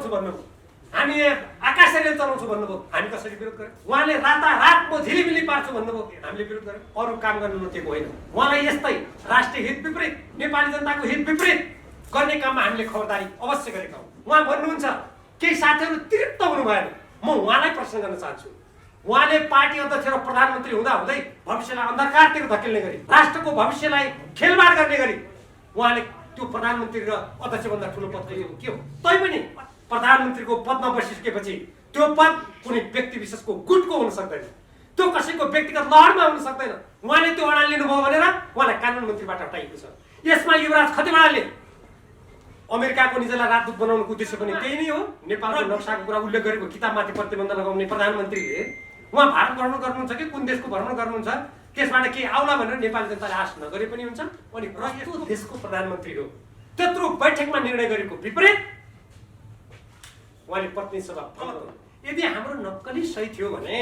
चलाउँछु भन्नुभयो, हामी यहाँ आकाश रेल चलाउँछु भन्नुभयो, हामी कसरी विरोध गर्यौँ? उहाँले रातारात म झिलिमिली पार्छु भन्नुभयो, हामीले विरोध गर्यौँ। अरू काम गर्नु नदिएको होइन। उहाँलाई यस्तै राष्ट्रिय हित विपरीत, नेपाली जनताको हित विपरीत गर्ने काममा हामीले खबरदारी अवश्य गरेका हौँ। उहाँ भन्नुहुन्छ, केही साथीहरू तृप्त हुनु भएन। म उहाँलाई प्रश्न गर्न चाहन्छु, उहाँले पार्टी अध्यक्ष र प्रधानमन्त्री हुँदा हुँदै भविष्यलाई अन्धकारतिर धकेल्ने गरी, राष्ट्रको भविष्यलाई खेलबाड गर्ने गरी उहाँले त्यो प्रधानमन्त्री र अध्यक्षभन्दा ठुलो पद के हो? तैपनि प्रधानमन्त्रीको पदमा बसिसकेपछि त्यो पद कुनै व्यक्ति विशेषको गुटको हुन सक्दैन, त्यो कसैको व्यक्तिगत लहरमा हुन सक्दैन। उहाँले त्यो अडान लिनुभयो भनेर उहाँलाई कानुन मन्त्रीबाट हटाइएको छ। यसमा युवराज खतिवडाले अमेरिकाको निजलाई राजदूत बनाउनुको उद्देश्य पनि त्यही नै हो। नेपालको नक्साको कुरा उल्लेख गरेको किताबमाथि प्रतिबन्ध लगाउने प्रधानमन्त्रीले उहाँ भारत भ्रमण गर्नुहुन्छ कि कुन देशको भ्रमण गर्नुहुन्छ, त्यसबाट केही आउला भनेर नेपाली जनताले आश नगरे पनि हुन्छ। अनि यस्तो देशको प्रधानमन्त्री हो, त्यत्रो बैठकमा निर्णय गरेको विपरीत उहाँले पत्नी सभा भङ्ग गर्नु। यदि हाम्रो नक्कली सही थियो भने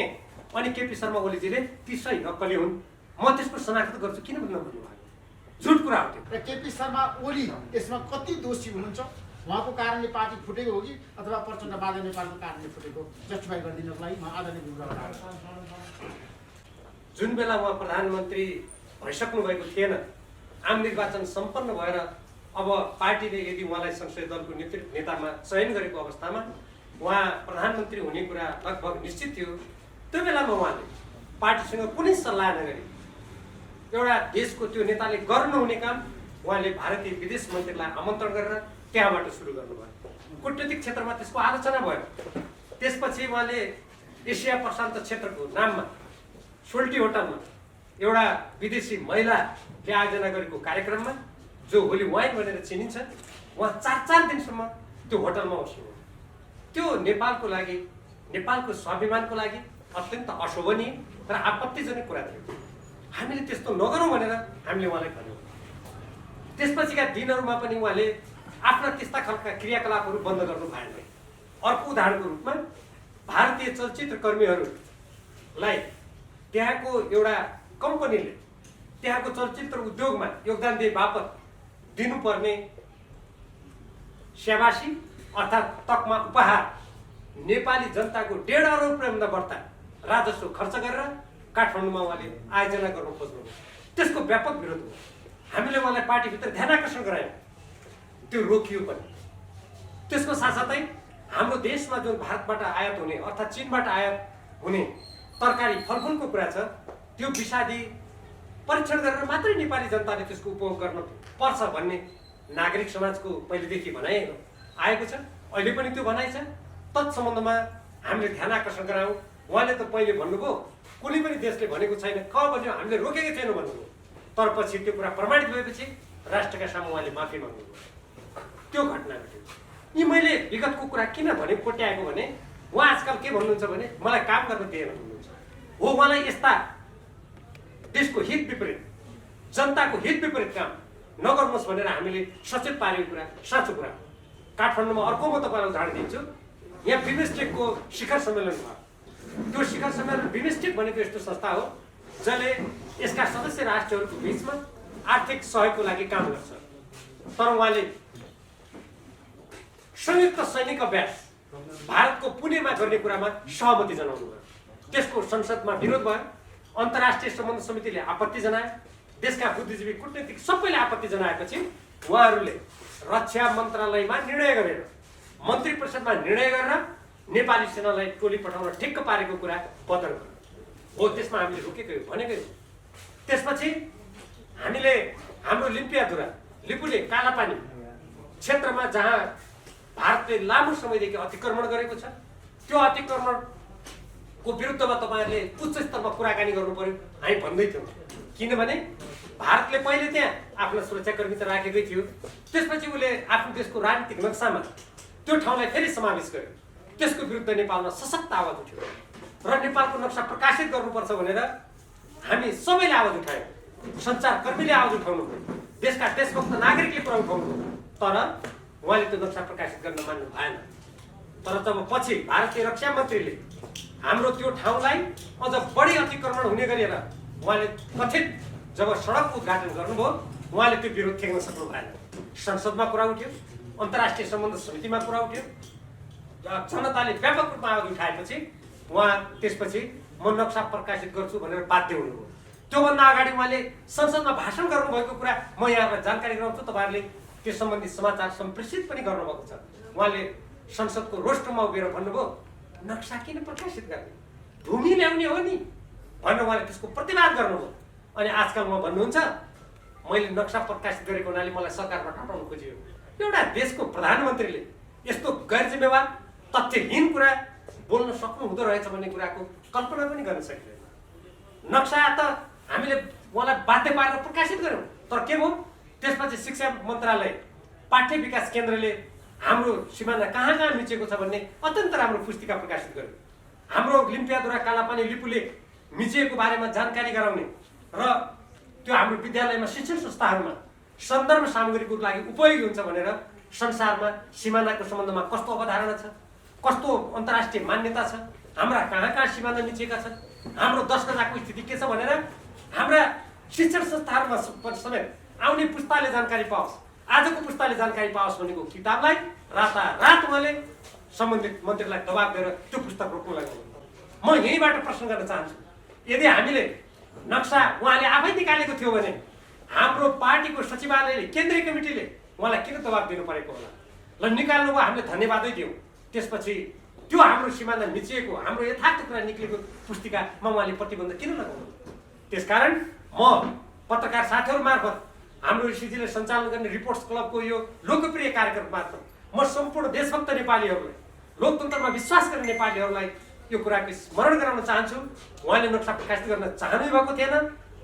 अनि केपी शर्मा ओलीजीले ती सही नक्कली हुन्, म त्यसको शनाख्त गर्छु, किन भन्नुभयो? झुट कुरा हो त्यो। र केपी शर्मा ओली यसमा कति दोषी हुनुहुन्छ? उहाँको कारणले पार्टी फुटेको हो कि अथवा प्रचण्ड बाजा नेपालको कारणले फुटेको? जस्टिफाई गरिदिनको लागि म आदरणीय गुरुबाट जुन बेला उहाँ प्रधानमन्त्री भइसक्नु भएको थिएन, आम निर्वाचन सम्पन्न भएर अब पार्टीले यदि उहाँलाई संसदीय दलको नेतामा चयन गरेको अवस्थामा उहाँ प्रधानमन्त्री हुने कुरा लगभग निश्चित थियो। त्यो बेलामा उहाँले पार्टीसँग कुनै सल्लाह नगरी एउटा देशको त्यो नेताले गर्नुहुने काम उहाँले भारतीय विदेश मन्त्रीलाई आमन्त्रण गरेर त्यहाँबाट सुरु गर्नुभयो। कूटनीतिक क्षेत्रमा त्यसको आलोचना भयो। त्यसपछि उहाँले एसिया प्रशान्त क्षेत्रको नाममा सोल्टी होटलमा एउटा विदेशी महिलाले आयोजना गरेको कार्यक्रममा जो होली वाइन भनेर चिनिन्छ, उहाँ 4 दिनसम्म त्यो होटलमा बस्नु। त्यो नेपालको लागि, नेपालको स्वाभिमानको लागि अत्यन्त अशोभनीय र आपत्तिजनक कुरा थियो। हामीले त्यस्तो नगरौँ भनेर हामीले उहाँलाई भन्यौँ। त्यसपछिका दिनहरूमा पनि उहाँले आफ्ना त्यस्ता खालका क्रियाकलापहरू बन्द गर्नु भएन। अर्को उदाहरणको रूपमा भारतीय चलचित्र कर्मीहरूलाई त्यहाँको एउटा कम्पनीले त्यहाँको चलचित्र उद्योगमा योगदान दिए बापत दिनुपर्ने स्याबासी अर्थात् तकमा उपहार नेपाली जनताको 1.5 अरब रुपियाँभन्दा बढ्ता राजस्व खर्च गरेर काठमाडौँमा उहाँले आयोजना गर्नु खोज्नुभयो। त्यसको व्यापक विरोध हो। हामीले उहाँलाई पार्टीभित्र ध्यानाकर्षण गरायौँ, त्यो रोकियो पनि। त्यसको साथसाथै हाम्रो देशमा जुन भारतबाट आयात हुने अर्थात् चीनबाट आयात हुने तरकारी फलफुलको कुरा छ, त्यो विषादी परीक्षण गरेर मात्रै नेपाली जनताले त्यसको उपभोग गर्न पर्छ भन्ने नागरिक समाजको पहिलेदेखि भनाइ आएको छ। अहिले पनि त्यो भनाइ छ। तत्सम्बन्धमा हामीले ध्यानाकर्षण गरायौँ। उहाँले त पहिले भन्नुभयो कुनै पनि देशले भनेको छैन, क भन्यो हामीले रोकेकै छैनौँ भन्नुभयो। तर पछि त्यो कुरा प्रमाणित भएपछि राष्ट्रका सामु उहाँले माफी माग्नुभयो। त्यो घटना घट्यो। यी मैले विगतको कुरा किन भने कोट्याएको भने उहाँ आजकल के भन्नुहुन्छ भने मलाई काम गर्न दिएन भन्नुहुन्छ। हो, उहाँलाई यस्ता देशको हित विपरीत, जनताको हित विपरीत काम नगर्नुहोस् भनेर हामीले सचेत पारेको कुरा साँचो कुरा हो। काठमाडौँमा अर्को म तपाईँलाई उदाहरण दिन्छु। यहाँ बिमस्टेकको शिखर सम्मेलन भयो। त्यो शिखर सम्मेलन बिमस्टेक भनेको यस्तो संस्था हो जसले यसका सदस्य राष्ट्रहरूको बिचमा आर्थिक सहयोगको लागि काम गर्छ। तर उहाँले संयुक्त सैनिक अभ्यास भारतको पुणेमा गर्ने कुरामा सहमति जनाउनु भयो। त्यसको संसदमा विरोध भयो। अन्तर्राष्ट्रिय सम्बन्ध समितिले आपत्ति जनायो। देशका बुद्धिजीवी कूटनीतिक सबैले आपत्ति जनाएपछि उहाँहरूले रक्षा मन्त्रालयमा निर्णय गरेर, मन्त्री परिषदमा निर्णय गरेर नेपाली सेनालाई टोली पठाउन ठिक्क पारेको कुरा बदल गर्यो। हो, त्यसमा हामीले रोकेकै भनेकै हो। त्यसपछि हामीले हाम्रो लिम्पियाधुरा लिपुले कालापानी क्षेत्रमा जहाँ भारतले लामो समयदेखि अतिक्रमण गरेको छ, त्यो अतिक्रमणको विरुद्धमा तपाईँहरूले उच्च स्तरमा कुराकानी गर्नु पर्यो हामी भन्दै थियौँ। किनभने भारतले पहिले त्यहाँ आफ्ना सुरक्षाकर्मी त राखेकै थियो। त्यसपछि उसले आफ्नो देशको राजनीतिक नक्सामा त्यो ठाउँलाई फेरि समावेश गर्यो। त्यसको विरुद्ध नेपालमा सशक्त आवाज उठ्यो र नेपालको नक्सा प्रकाशित गर्नुपर्छ भनेर हामी सबैले आवाज उठायौँ। सञ्चारकर्मीले आवाज उठाउनु भयो, देशका देशभक्त नागरिकले कुरा उठाउनु भयो। तर उहाँले त्यो नक्सा प्रकाशित गर्न मान्नु भएन। तर जब पछि भारतीय रक्षा मन्त्रीले हाम्रो त्यो ठाउँलाई अझ बढी अतिक्रमण हुने गरेर उहाँले कथित जब सडक उद्घाटन गर्नुभयो, उहाँले त्यो विरोध थ्याक्न सक्नु भएन। संसदमा कुरा उठ्यो, अन्तर्राष्ट्रिय सम्बन्ध समितिमा कुरा उठ्यो। जनताले व्यापक रूपमा आवाज उठाएपछि उहाँ त्यसपछि म नक्सा प्रकाशित गर्छु भनेर बाध्य हुनुभयो। त्योभन्दा अगाडि उहाँले संसदमा भाषण गर्नुभएको कुरा म यहाँलाई जानकारी गराउँछु। तपाईँहरूले त्यस सम्बन्धी समाचार सम्प्रेषित पनि गर्नुभएको छ। उहाँले संसदको रोस्टरमा उभिएर भन्नुभयो नक्सा किन प्रकाशित गर्ने, भूमि ल्याउने हो नि भनेर उहाँले त्यसको प्रतिवाद गर्नुभयो। अनि आजकल उहाँ भन्नुहुन्छ मैले नक्सा प्रकाशित गरेको हुनाले मलाई सरकारबाट हटाउन खोजियो। एउटा देशको प्रधानमन्त्रीले यस्तो गैर जिम्मेवार तथ्यहीन कुरा बोल्न सक्नु हुँदो रहेछ भन्ने कुराको कल्पना पनि गर्न सकिँदैन। नक्सा त हामीले उहाँलाई बाध्य पारेर प्रकाशित गर्यौँ, तर के भयो त्यसपछि शिक्षा मन्त्रालय पाठ्य विकास केन्द्रले हाम्रो सिमाना कहाँ कहाँ मिचेको छ भन्ने अत्यन्त राम्रो पुस्तिका प्रकाशित गर्यो। हाम्रो लिम्पियाधुरा कालापानी लिपुले मिचिएको बारेमा जानकारी गराउने र त्यो हाम्रो विद्यालयमा शिक्षण संस्थाहरूमा सन्दर्भ सामग्रीको लागि उपयोगी हुन्छ भनेर संसारमा सिमानाको सम्बन्धमा कस्तो अवधारणा छ, कस्तो अन्तर्राष्ट्रिय मान्यता छ, हाम्रा कहाँ कहाँ सिमाना मिचिएका छन्, हाम्रो 10 गजाको स्थिति के छ भनेर हाम्रा शिक्षण संस्थाहरूमा समेत आउने पुस्ताले जानकारी पाओस्, आजको पुस्ताले जानकारी पाओस् भनेको किताबलाई रातारात उहाँले सम्बन्धित मन्त्रीलाई दबाब दिएर त्यो पुस्तक रोक्न लगाउनु। म यहीँबाट प्रश्न गर्न चाहन्छु, यदि हामीले नक्सा उहाँले आफै निकालेको थियो भने हाम्रो पार्टीको सचिवालयले केन्द्रीय कमिटीले उहाँलाई किन दबाब दिनु परेको होला? ल निकाल्नु भयो, हामीले धन्यवादै दियौँ। त्यसपछि त्यो हाम्रो सिमाना मिचिएको हाम्रो यथार्थ कुरा निक्लेको पुस्तिकामा उहाँले प्रतिबन्ध किन लगाउनु? त्यसकारण म पत्रकार साथीहरू मार्फत हाम्रो ऋषिजीले सञ्चालन गर्ने रिपोर्ट्स क्लबको यो लोकप्रिय कार्यक्रम मार्फत म सम्पूर्ण देशभक्त नेपालीहरूलाई, लोकतन्त्रमा विश्वास गर्ने नेपालीहरूलाई यो कुराको स्मरण गराउन चाहन्छु। उहाँले नक्सा प्रकाशित गर्न चाहनु भएको थिएन,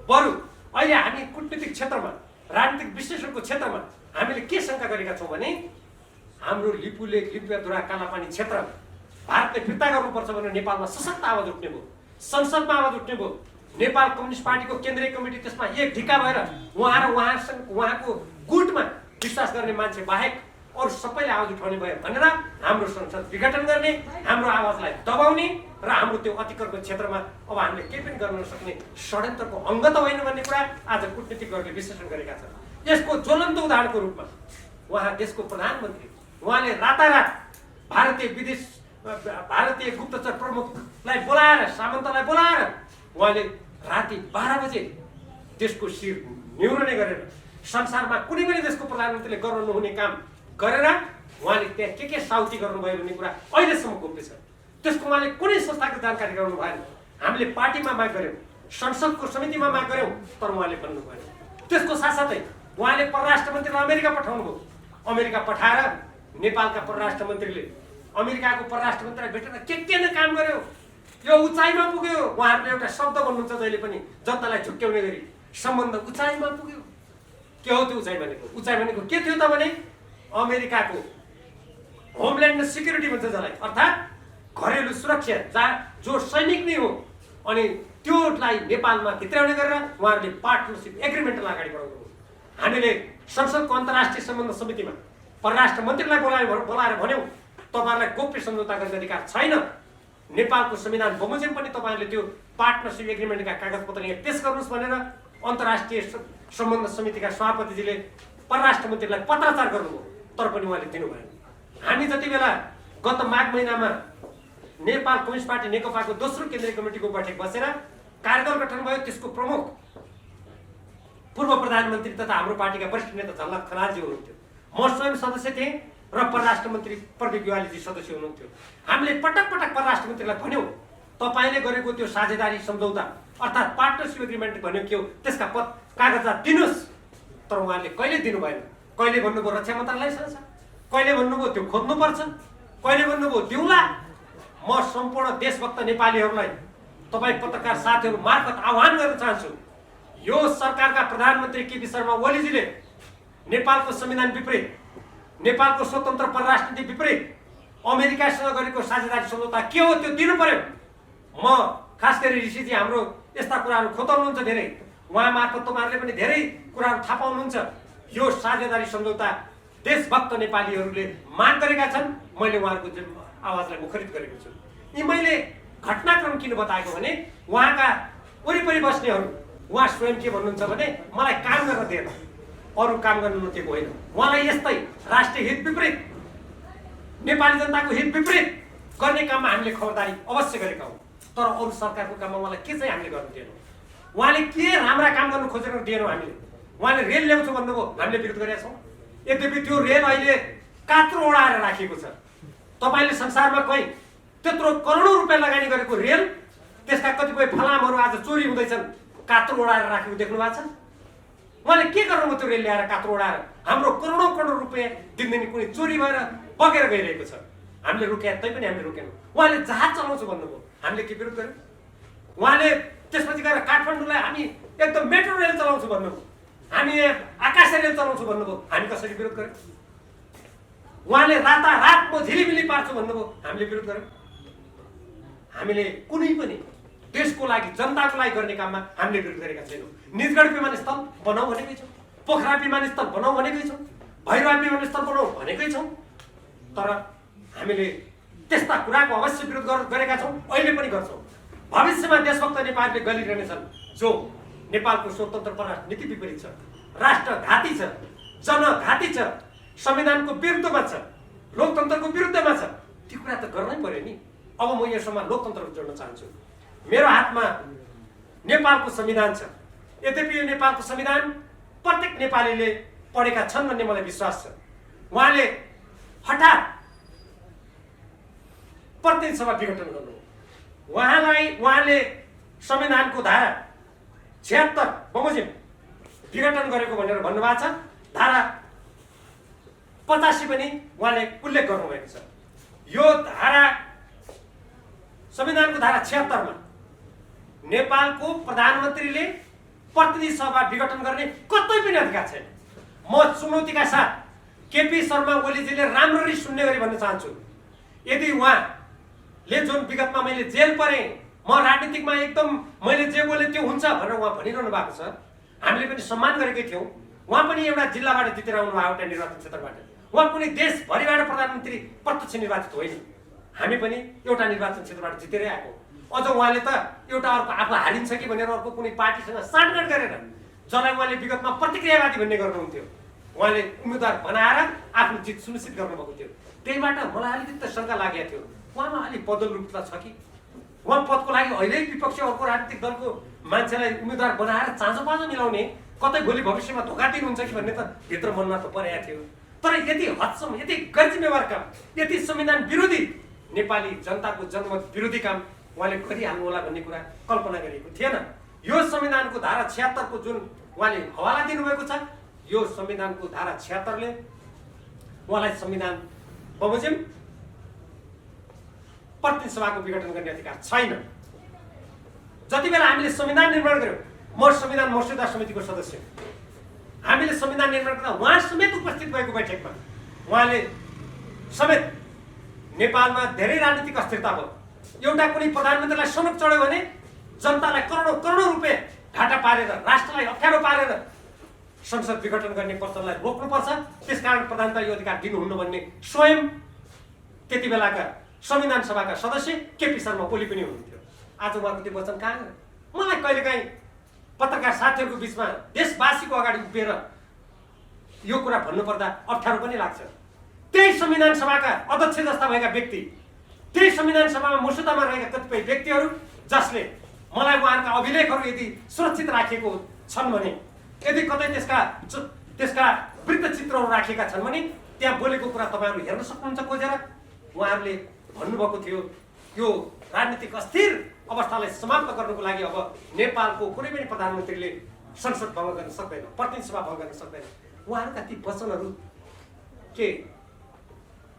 बरु अहिले हामी कूटनीतिक क्षेत्रमा, राजनीतिक विश्लेषणको क्षेत्रमा हामीले के शङ्का गरेका छौँ भने हाम्रो लिपुले लिम्पियाधुरा कालापानी क्षेत्र भारतले फिर्ता गर्नुपर्छ भनेर नेपालमा सशक्त आवाज उठ्ने भयो, संसदमा आवाज उठ्ने भयो। नेपाल कम्युनिस्ट पार्टीको केन्द्रीय कमिटी त्यसमा एक ढिका भएर उहाँ र उहाँको गुटमा विश्वास गर्ने मान्छे बाहेक अरू सबैले आवाज उठाउने भयो भनेर हाम्रो संसद विघटन गर्ने, हाम्रो आवाजलाई दबाउने र हाम्रो त्यो अतिक्रमण क्षेत्रमा अब हामीले केही पनि गर्न नसक्ने षड्यन्त्रको अङ्ग त होइन भन्ने कुरा आज कूटनीतिज्ञहरूले विश्लेषण गरेका छन्। यसको ज्वलन्त उदाहरणको रूपमा उहाँ देशको प्रधानमन्त्री, उहाँले रातारात भारतीय गुप्तचर प्रमुखलाई बोलाएर, सामन्तलाई बोलाएर उहाँले राति 12 बजे देशको शिर निहुर्ने गरेर संसारमा कुनै पनि देशको प्रधानमन्त्रीले गर्न नहुने काम गरेर उहाँले त्यहाँ के साउती गर्नुभयो भन्ने कुरा अहिलेसम्म गोप्य छ। त्यसको उहाँले कुनै संस्थाको जानकारी गराउनु भएन। हामीले पार्टीमा माग गऱ्यौँ, संसदको समितिमा माग गऱ्यौँ, तर उहाँले भन्नु भएन। त्यसको साथसाथै उहाँले परराष्ट्र मन्त्रीलाई अमेरिका पठाउनु भयो। अमेरिका पठाएर नेपालका परराष्ट्र मन्त्रीले अमेरिकाको परराष्ट्र मन्त्रीलाई भेटेर के न काम गर्यो, यो उचाइमा पुग्यो। उहाँहरूले एउटा शब्द भन्नुहुन्छ जहिले पनि जनतालाई झुक्क्याउने गरी, सम्बन्ध उचाइमा पुग्यो। के हो त्यो उचाइ भनेको? उचाइ भनेको के थियो त भने अमेरिकाको होमल्यान्ड सिक्युरिटी भन्छ जसलाई, अर्थात् घरेलु सुरक्षा, जहाँ जो सैनिक नै हो, अनि त्योलाई नेपालमा भित्राउने गरेर उहाँहरूले पार्टनरसिप एग्रिमेन्टलाई अगाडि बढाउनु हो। हामीले संसदको अन्तर्राष्ट्रिय सम्बन्ध समितिमा परराष्ट्र मन्त्रीलाई बोलाएर भन्यौँ तपाईँहरूलाई गोप्य सम्झौता गर्ने अधिकार छैन। नेपालको संविधान बमोजिम पनि तपाईँहरूले त्यो पार्टनरसिप एग्रिमेन्टका कागजपत्र यहाँ पेश गर्नुहोस् भनेर अन्तर्राष्ट्रिय सम्बन्ध समितिका सभापतिजीले परराष्ट्र मन्त्रीलाई पत्राचार गर्नुभयो, तर पनि उहाँले दिनु भएन। हामी जति बेला गत माघ महिनामा नेपाल कम्युनिस्ट पार्टी नेकपाको दोस्रो केन्द्रीय कमिटीको बैठक बसेर कार्यदल गठन भयो, त्यसको प्रमुख पूर्व प्रधानमन्त्री तथा हाम्रो पार्टीका वरिष्ठ नेता झलनाथ खनालजी हुनुहुन्थ्यो, म स्वयं सदस्य थिएँ र परराष्ट्र मन्त्री प्रदीप ग्यावालीजी सदस्य हुनुहुन्थ्यो। हामीले पटक पटक परराष्ट्र मन्त्रीलाई भन्यौँ तपाईँले गरेको त्यो साझेदारी सम्झौता अर्थात् पार्टनरसिप एग्रिमेन्ट भन्यो के हो, त्यसका कागजात दिनुहोस्, तर उहाँले कहिले दिनु भएन। कहिले भन्नुभयो रक्षा मन्त्रालयसँग छ, कहिले भन्नुभयो त्यो खोज्नुपर्छ, कहिले भन्नुभयो दिउँला। म सम्पूर्ण देशभक्त नेपालीहरूलाई, तपाईँ पत्रकार साथीहरू मार्फत आह्वान गर्न चाहन्छु, यो सरकारका प्रधानमन्त्री केपी शर्मा ओलीजीले नेपालको संविधान विपरीत, नेपालको स्वतन्त्र परराष्ट्र नीति विपरीत अमेरिकासँग गरेको साझेदारी सम्झौता के हो त्यो दिनु पर्यो। म खास गरी ऋषिजी हाम्रो यस्ता कुराहरू खोताउनुहुन्छ धेरै, उहाँ मार्फत तपाईँहरूले पनि धेरै कुराहरू थाहा पाउनुहुन्छ। यो साझेदारी सम्झौता देशभक्त नेपालीहरूले माग गरेका छन्, मैले उहाँहरूको आवाजलाई मुखरित गरेको छु। यी मैले घटनाक्रम किन बताएको भने उहाँका वरिपरि बस्नेहरू, उहाँ स्वयं के भन्नुहुन्छ भने मलाई काम गर्न दिएन, अरू काम गर्न नदिएको होइन, उहाँलाई यस्तै राष्ट्रिय हित विपरीत नेपाली जनताको हित विपरीत गर्ने काममा हामीले खबरदारी अवश्य गरेका हौँ। तर अरू सरकारको काममा उहाँलाई के चाहिँ हामीले गर्नु दिएनौँ। उहाँले के राम्रा काम गर्नु खोजेर दिएनौँ हामीले। उहाँले रेल ल्याउँछु भन्नुभयो, हामीले विरोध गरेका छौँ। यद्यपि त्यो रेल अहिले कात्रो ओढाएर राखिएको छ। तपाईँले संसारमा कहीँ त्यत्रो करोडौँ रुपियाँ लगानी गरेको रेल, त्यसका कतिपय फलामहरू आज चोरी हुँदैछन्, कात्रो ओढाएर राखेको देख्नु भएको छ। उहाँले के गर्नुभयो त्यो रेल ल्याएर कात्रो ओढाएर? हाम्रो करोडौँ करोड रुपियाँ दिनदिनै कुनै चोरी भएर बगेर गइरहेको छ। हामीले रोक्या, तैपनि हामीले रोकेनौँ। उहाँले जहाज चलाउँछु भन्नुभयो, हामीले के विरोध गर्यौँ? उहाँले त्यसपछि गएर काठमाडौँलाई हामी एकदम मेट्रो रेल चलाउँछु भन्नुभयो, हामी आकाशे रेल चलाउँछु भन्नुभयो, हामी कसरी विरोध गर्यौँ? उहाँले रातारात म झिलिमिली पार्छु भन्नुभयो, हामीले विरोध गर्यौँ। हामीले कुनै पनि देशको लागि, जनताको लागि गर्ने काममा हामीले विरोध गरेका छैनौँ। निजगढ विमानस्थल बनाऊ भनेकै छौँ, पोखरा विमानस्थल बनाऊ भनेकै छौँ, भैरवा विमानस्थल बनाऊ भनेकै छौँ। तर हामीले त्यस्ता कुराको अवश्य विरोध गरेका छौँ, अहिले पनि गर्छौँ। भविष्यमा देशभक्त नेपालले गलिरहनेछन् जो नेपालको स्वतन्त्र परराष्ट्र नीति विपरीत छ, राष्ट्रघाती छ, जनघाती छ, संविधानको विरुद्धमा छ, लोकतन्त्रको विरुद्धमा छ। ती कुरा त गर्नै पर्यो नि। अब म यसमा लोकतन्त्रको जोड्न चाहन्छु। मेरो हातमा नेपालको संविधान छ। यद्यपि यो नेपालको संविधान प्रत्येक नेपालीले पढेका छन् भन्ने मलाई विश्वास छ। उहाँले हठात प्रतिनिधि सभा विघटन गर्नु, उहाँले संविधानको धारा 76 बमोजिम विघटन गरेको भनेर भन्नुभएको छ। धारा 85 पनि उहाँले उल्लेख गर्नुभएको छ। यो धारा, संविधानको धारा 76 मा नेपालको प्रधानमन्त्रीले प्रतिनिधि सभा विघटन गर्ने कतै पनि अधिकार छैन। म चुनौतीका साथ केपी शर्मा ओलीजीले राम्ररी सुन्ने गरी भन्न चाहन्छु, यदि उहाँले जुन विगतमा मैले जेल परेँ, म राजनीतिकमा एकदम मैले जे बोले त्यो हुन्छ भनेर उहाँ भनिरहनु भएको छ, हामीले पनि सम्मान गरेकै थियौँ। उहाँ पनि एउटा जिल्लाबाट जितेर आउनु भयो, एउटा निर्वाचन क्षेत्रबाट। उहाँ कुनै देशभरिबाट प्रधानमन्त्री प्रत्यक्ष निर्वाचित होइन, हामी पनि एउटा निर्वाचन क्षेत्रबाट जितेरै आएको। अझ उहाँले त एउटा अर्को आफू हारिन्छ कि भनेर अर्को कुनै पार्टीसँग साँठगाँठ गरेर, जसलाई उहाँले विगतमा प्रतिक्रियावादी भन्ने गर्नुहुन्थ्यो, उहाँले उम्मेदवार बनाएर आफ्नो जित सुनिश्चित गर्नुभएको थियो। त्यहीबाट मलाई अलिकति त शङ्का लागेको थियो, उहाँमा अलिक बदल रूपता छ कि उहाँ पदको लागि अहिले विपक्षी अर्को राजनीतिक दलको मान्छेलाई उम्मेदवार बनाएर चाँजो पाँजो मिलाउने, कतै भोलि भविष्यमा धोका दिनुहुन्छ कि भन्ने त भित्र मनमा त परेको थियो। तर यति हदसम्म, यति गैरजिम्मेवार काम, यति संविधान विरोधी, नेपाली जनताको जनमत विरोधी काम उहाँले गरिहाल्नु होला भन्ने कुरा कल्पना गरिएको थिएन। यो संविधानको धारा 76 को जुन उहाँले हवाला दिनुभएको छ, यो संविधानको धारा 76 ले उहाँलाई संविधान बमोजिम प्रतिनिधि सभाको विघटन गर्ने अधिकार छैन। जति बेला हामीले संविधान निर्माण गर्यौँ, म संविधान मस्यौदा समितिको सदस्य, हामीले संविधान निर्माण गर्दा उहाँ समेत उपस्थित भएको बैठकमा उहाँले समेत नेपालमा धेरै राजनीतिक अस्थिरता भयो। एउटा कुनै प्रधानमन्त्रीलाई सनक चढ्यो भने जनतालाई करोडौँ करोडौँ रुपियाँ घाटा पारेर, राष्ट्रलाई अप्ठ्यारो पारेर संसद विघटन गर्ने प्रचलनलाई रोक्नुपर्छ। त्यसकारण प्रधानमन्त्री यो अधिकार दिनुहुन्न भन्ने स्वयं त्यति बेलाका संविधान सभाका सदस्य केपी शर्मा ओली पनि हुनुहुन्थ्यो। आज उहाँको त्यो वचन कहाँ गयो? मलाई कहिलेकाहीँ पत्रकार साथीहरूको बिचमा देशवासीको अगाडि उभिएर यो कुरा भन्नुपर्दा अप्ठ्यारो पनि लाग्छ। त्यही संविधान सभाका अध्यक्ष जस्ता भएका व्यक्ति, त्यही संविधान सभामा मस्यौदामा रहेका कतिपय व्यक्तिहरू जसले मलाई उहाँका अभिलेखहरू यदि सुरक्षित राखिएको छन् भने, यदि कतै त्यसका वृत्तचित्रहरू राखेका छन् भने त्यहाँ बोलेको कुरा तपाईँहरू हेर्न सक्नुहुन्छ खोजेर। उहाँहरूले भन्नुभएको थियो यो राजनीतिक अस्थिर अवस्थालाई समाप्त गर्नको लागि अब नेपालको कुनै पनि प्रधानमन्त्रीले संसद भङ्ग गर्न सक्दैन, प्रतिनिधि सभा भङ्ग गर्न सक्दैन। उहाँहरूका ती वचनहरू के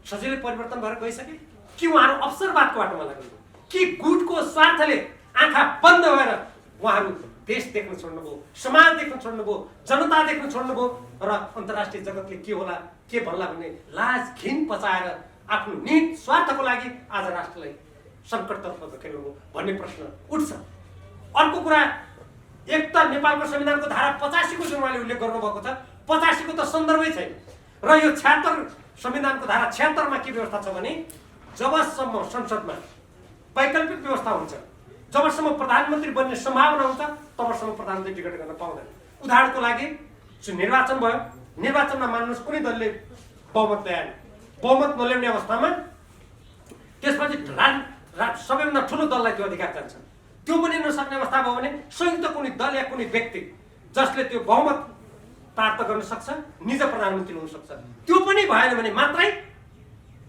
सजिलै परिवर्तन भएर गइसके कि उहाँहरू अवसरवादको बाटोमा लाग्नु, कि गुटको स्वार्थले आँखा बन्द भएर उहाँहरू देश देख्न छोड्नुभयो, समाज देख्न छोड्नुभयो, जनता देख्न छोड्नुभयो र अन्तर्राष्ट्रिय जगतले के होला के भन्ला भन्ने लाज घिन पचाएर आफ्नो निहित स्वार्थको लागि आज राष्ट्रलाई सङ्कटतर्फ धकेल्नुभयो भन्ने प्रश्न उठ्छ। अर्को कुरा, एक त नेपालको संविधानको धारा 85 को जुन उहाँले उल्लेख गर्नुभएको छ, 85 को त सन्दर्भै छैन। र यो 76 संविधानको धारा 76 मा के व्यवस्था छ भने जबसम्म संसदमा वैकल्पिक व्यवस्था हुन्छ, जबसम्म प्रधानमन्त्री बन्ने सम्भावना हुन्छ, तबसम्म प्रधानमन्त्री विघटन गर्न पाउँदैन। उदाहरणको लागि जुन निर्वाचन भयो, निर्वाचनमा मान्नुहोस् कुनै दलले बहुमत ल्याएन, बहुमत नल्याउने अवस्थामा त्यसपछि सबैभन्दा ठुलो दललाई त्यो अधिकार जान्छ। त्यो पनि नसक्ने अवस्था भयो भने संयुक्त कुनै दल या कुनै व्यक्ति जसले त्यो बहुमत प्राप्त गर्न सक्छ, निज प्रधानमन्त्री हुन सक्छ। त्यो पनि भएन भने मात्रै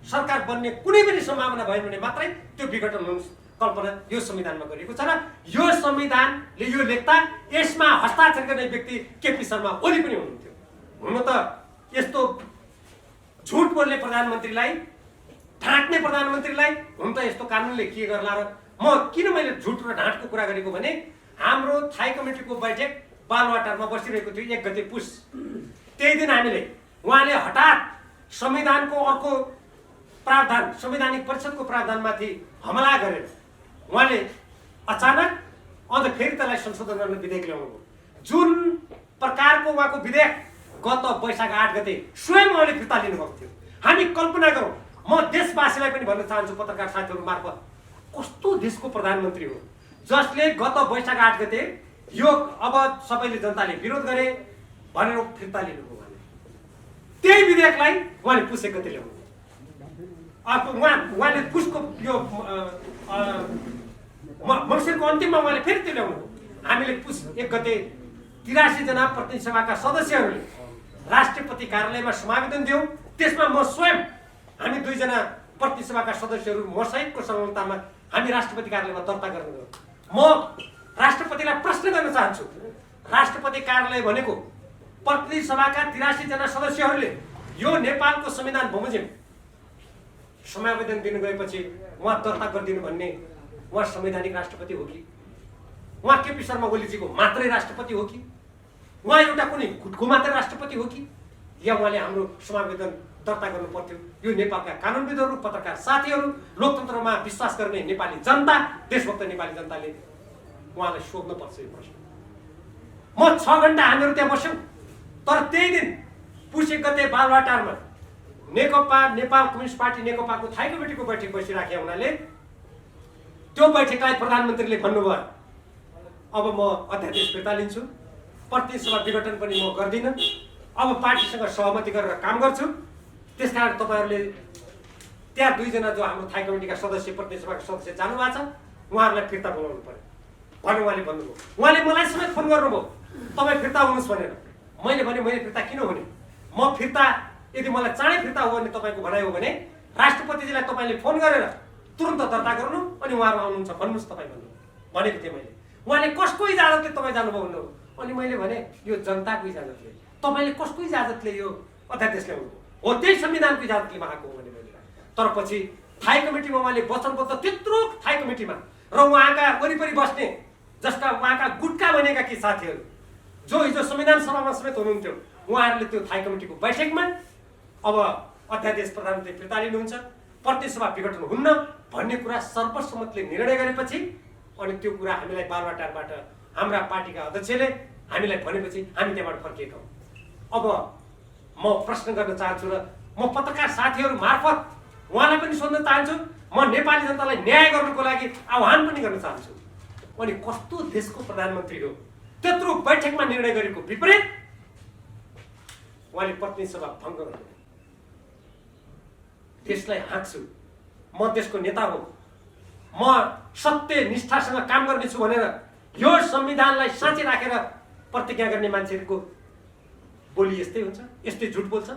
सरकार बन्ने कुनै पनि सम्भावना भएन भने मात्रै त्यो विघटन हुनु कल्पना यो संविधानमा गरिएको छ। र यो संविधानले यो लेख्दा यसमा हस्ताक्षर गर्ने व्यक्ति केपी शर्मा ओली पनि हुनुहुन्थ्यो। हुन त यस्तो झुट बोल्ने प्रधानमन्त्रीलाई, ढाँट्ने प्रधानमन्त्रीलाई हुन त यस्तो कानुनले के गर्ला र म किन मैले झुट र ढाँटको कुरा गरेको भने हाम्रो थाई कमिटीको बैठक बालुवाटारमा बसिरहेको थियो 1 गते पुस। त्यही दिन हामीले उहाँले हठात संविधानको अर्को प्रावधान, संवैधानिक परिषदको प्रावधानमाथि हमला गरेर उहाँले अचानक अन्त फेरि त्यसलाई संशोधन गर्न विधेयक ल्याउनु भयो। जुन प्रकारको उहाँको विधेयक गत वैशाख 8 गते स्वयं उहाँले फिर्ता लिनुभएको थियो। हामी कल्पना गरौँ, म देशवासीलाई पनि भन्न चाहन्छु पत्रकार साथीहरू मार्फत, कस्तो देशको प्रधानमन्त्री हो जसले गत वैशाख 8 गते यो अब सबैले जनताले विरोध गरे भनेर फिर्ता लिनुभयो। उहाँले त्यही विधेयकलाई उहाँले पुस 1 गते ल्याउनु। उहाँले पुसको यो मङ्सिरको अन्तिममा उहाँले फेरि त्यो ल्याउनु। हामीले पुस 1 गते 83 जना प्रतिनिधि सभाका सदस्यहरूले राष्ट्रपति कार्यालयमा समावेदन दियौँ। त्यसमा म स्वयं, हामी 2 जना प्रतिनिधि सभाका सदस्यहरू मसहितको संलग्नतामा हामी राष्ट्रपति कार्यालयमा दर्ता गर्न गयौँ। म राष्ट्रपतिलाई प्रश्न गर्न चाहन्छु, राष्ट्रपति कार्यालय भनेको प्रतिनिधि सभाका 83 जना सदस्यहरूले यो नेपालको संविधान बमोजिम समावेदन दिनु गएपछि उहाँ दर्ता गरिदिनु भन्ने उहाँ संवैधानिक राष्ट्रपति हो कि? उहाँ केपी शर्मा ओलीजीको मात्रै राष्ट्रपति हो कि? उहाँ एउटा कुनै गुटको मात्रै राष्ट्रपति हो कि? या उहाँले हाम्रो समावेदन दर्ता गर्नु पर्थ्यो? यो नेपालका कानुनविदहरू, पत्रकार साथीहरू, लोकतन्त्रमा विश्वास गर्ने नेपाली जनता, देशभक्त नेपाली जनताले उहाँलाई सोध्नु पर्छ यो प्रश्न। म 6 घण्टा हामीहरू त्यहाँ बस्यौँ। तर त्यही दिन पुस 1 गते बालुवाटारमा नेकपा, नेपाल कम्युनिस्ट पार्टी नेकपाको थाई कमिटीको बैठक बसिराखे हुनाले त्यो बैठकलाई प्रधानमन्त्रीले भन्नुभयो, अब म अध्यादेश फिर्ता लिन्छु, प्रतिनिधि सभा विघटन पनि म गर्दिनँ, अब पार्टीसँग सहमति गरेर काम गर्छु। त्यसकारण तपाईँहरूले त्यहाँ 2 जना जो हाम्रो थाई कमिटीका सदस्य, प्रतिनिधि सभाका सदस्य जानुभएको छ, उहाँहरूलाई फिर्ता बोलाउनु पर्यो भनेर उहाँले भन्नुभयो। उहाँले मलाई समेत फोन गर्नुभयो, तपाईँ फिर्ता हुनुहोस् भनेर। मैले भने मैले फिर्ता किन हुने? म फिर्ता यदि मलाई चाँडै फिर्ता हो भने तपाईँको भनाइ हो भने राष्ट्रपतिजीलाई तपाईँले फोन गरेर तुरन्त दर्ता गर्नु अनि उहाँहरू आउनुहुन्छ भन्नुहोस् तपाईँ भन्नु भनेको थिएँ मैले। उहाँले कसको इजाजतले तपाईँ जानुभयो भन्नुभयो। अनि मैले भने यो जनताको इजाजतले। तपाईँले कसको इजाजतले यो अध्यादेश ल्याउनु हो? त्यही संविधानको इजाजतले आएको हो भने मैले। तर पछि थाई कमिटीमा उहाँले वचनबद्ध, त्यत्रो थाई कमिटीमा र उहाँका वरिपरि बस्ने जसका उहाँका गुटका बनेका कि साथीहरू जो हिजो संविधान सभामा समेत हुनुहुन्थ्यो, उहाँहरूले त्यो थाई कमिटीको बैठकमा अब अध्यादेश प्रधानमन्त्री फिर्ता लिनुहुन्छ, प्रतिनिधि सभा विघटन हुन्न भन्ने कुरा सर्वसम्मतले निर्णय गरेपछि अनि त्यो कुरा हामीलाई बालुवाटारबाट हाम्रा पार्टीका अध्यक्षले हामीलाई भनेपछि हामी त्यहाँबाट फर्किएका हौँ। अब म प्रश्न गर्न चाहन्छु र म पत्रकार साथीहरू मार्फत उहाँलाई पनि सोध्न चाहन्छु, म नेपाली जनतालाई न्याय गर्नुको लागि आह्वान पनि गर्न चाहन्छु। अनि कस्तो देशको प्रधानमन्त्री हो त्यत्रो बैठकमा निर्णय गरेको विपरीत उहाँले प्रतिनिधि सभा भङ्ग गर्नु? देशलाई हाँक्छु, म देशको नेता हो, म सत्य निष्ठासँग काम गर्नेछु भनेर यो संविधानलाई साँची राखेर प्रतिज्ञा गर्ने मान्छेहरूको बोली यस्तै हुन्छ, यस्तै झुट बोल्छ,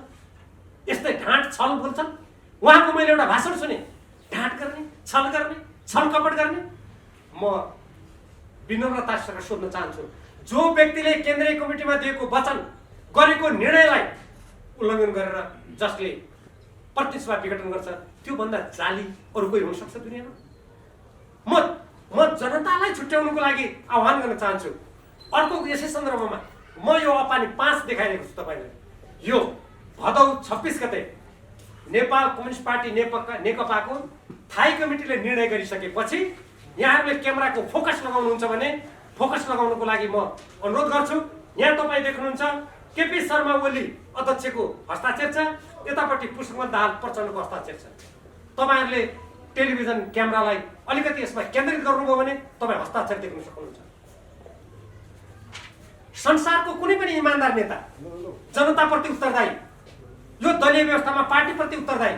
यस्तै ढाँट छल बोल्छन्। उहाँको मैले एउटा भाषण सुने, ढाँट गर्ने, छल गर्ने, छल कपट गर्ने। म विनम्रतासँग सोध्न चाहन्छु, जो व्यक्तिले केन्द्रीय कमिटीमा दिएको वचन, गरेको निर्णयलाई उल्लङ्घन गरेर जसले प्रतिनिधि सभा विघटन गर्छ, त्योभन्दा जाली अरू कोही हुन सक्छ दुनियाँमा? म जनतालाई छुट्याउनुको लागि आह्वान गर्न चाहन्छु। अर्को यसै सन्दर्भमा म यो अपानी 5 देखाइरहेको छु तपाईँलाई। यो भदौ 26 गते नेपाल कम्युनिस्ट पार्टी नेकपाको थाई कमिटीले निर्णय गरिसकेपछि यहाँहरूले क्यामेराको फोकस लगाउनुहुन्छ भने फोकस लगाउनुको लागि म अनुरोध गर्छु। यहाँ तपाईँ देख्नुहुन्छ केपी शर्मा ओली अध्यक्षको हस्ताक्षर छ, यतापट्टि पुष्पकमल दाहाल प्रचण्डको हस्ताक्षर छ। तपाईँहरूले टेलिभिजन क्यामेरालाई अलिकति यसमा केन्द्रित गर्नुभयो भने तपाईँ हस्ताक्षर देख्न सक्नुहुन्छ। संसारको कुनै पनि इमानदार नेता, जनताप्रति उत्तरदायी, यो दलीय व्यवस्थामा पार्टीप्रति उत्तरदायी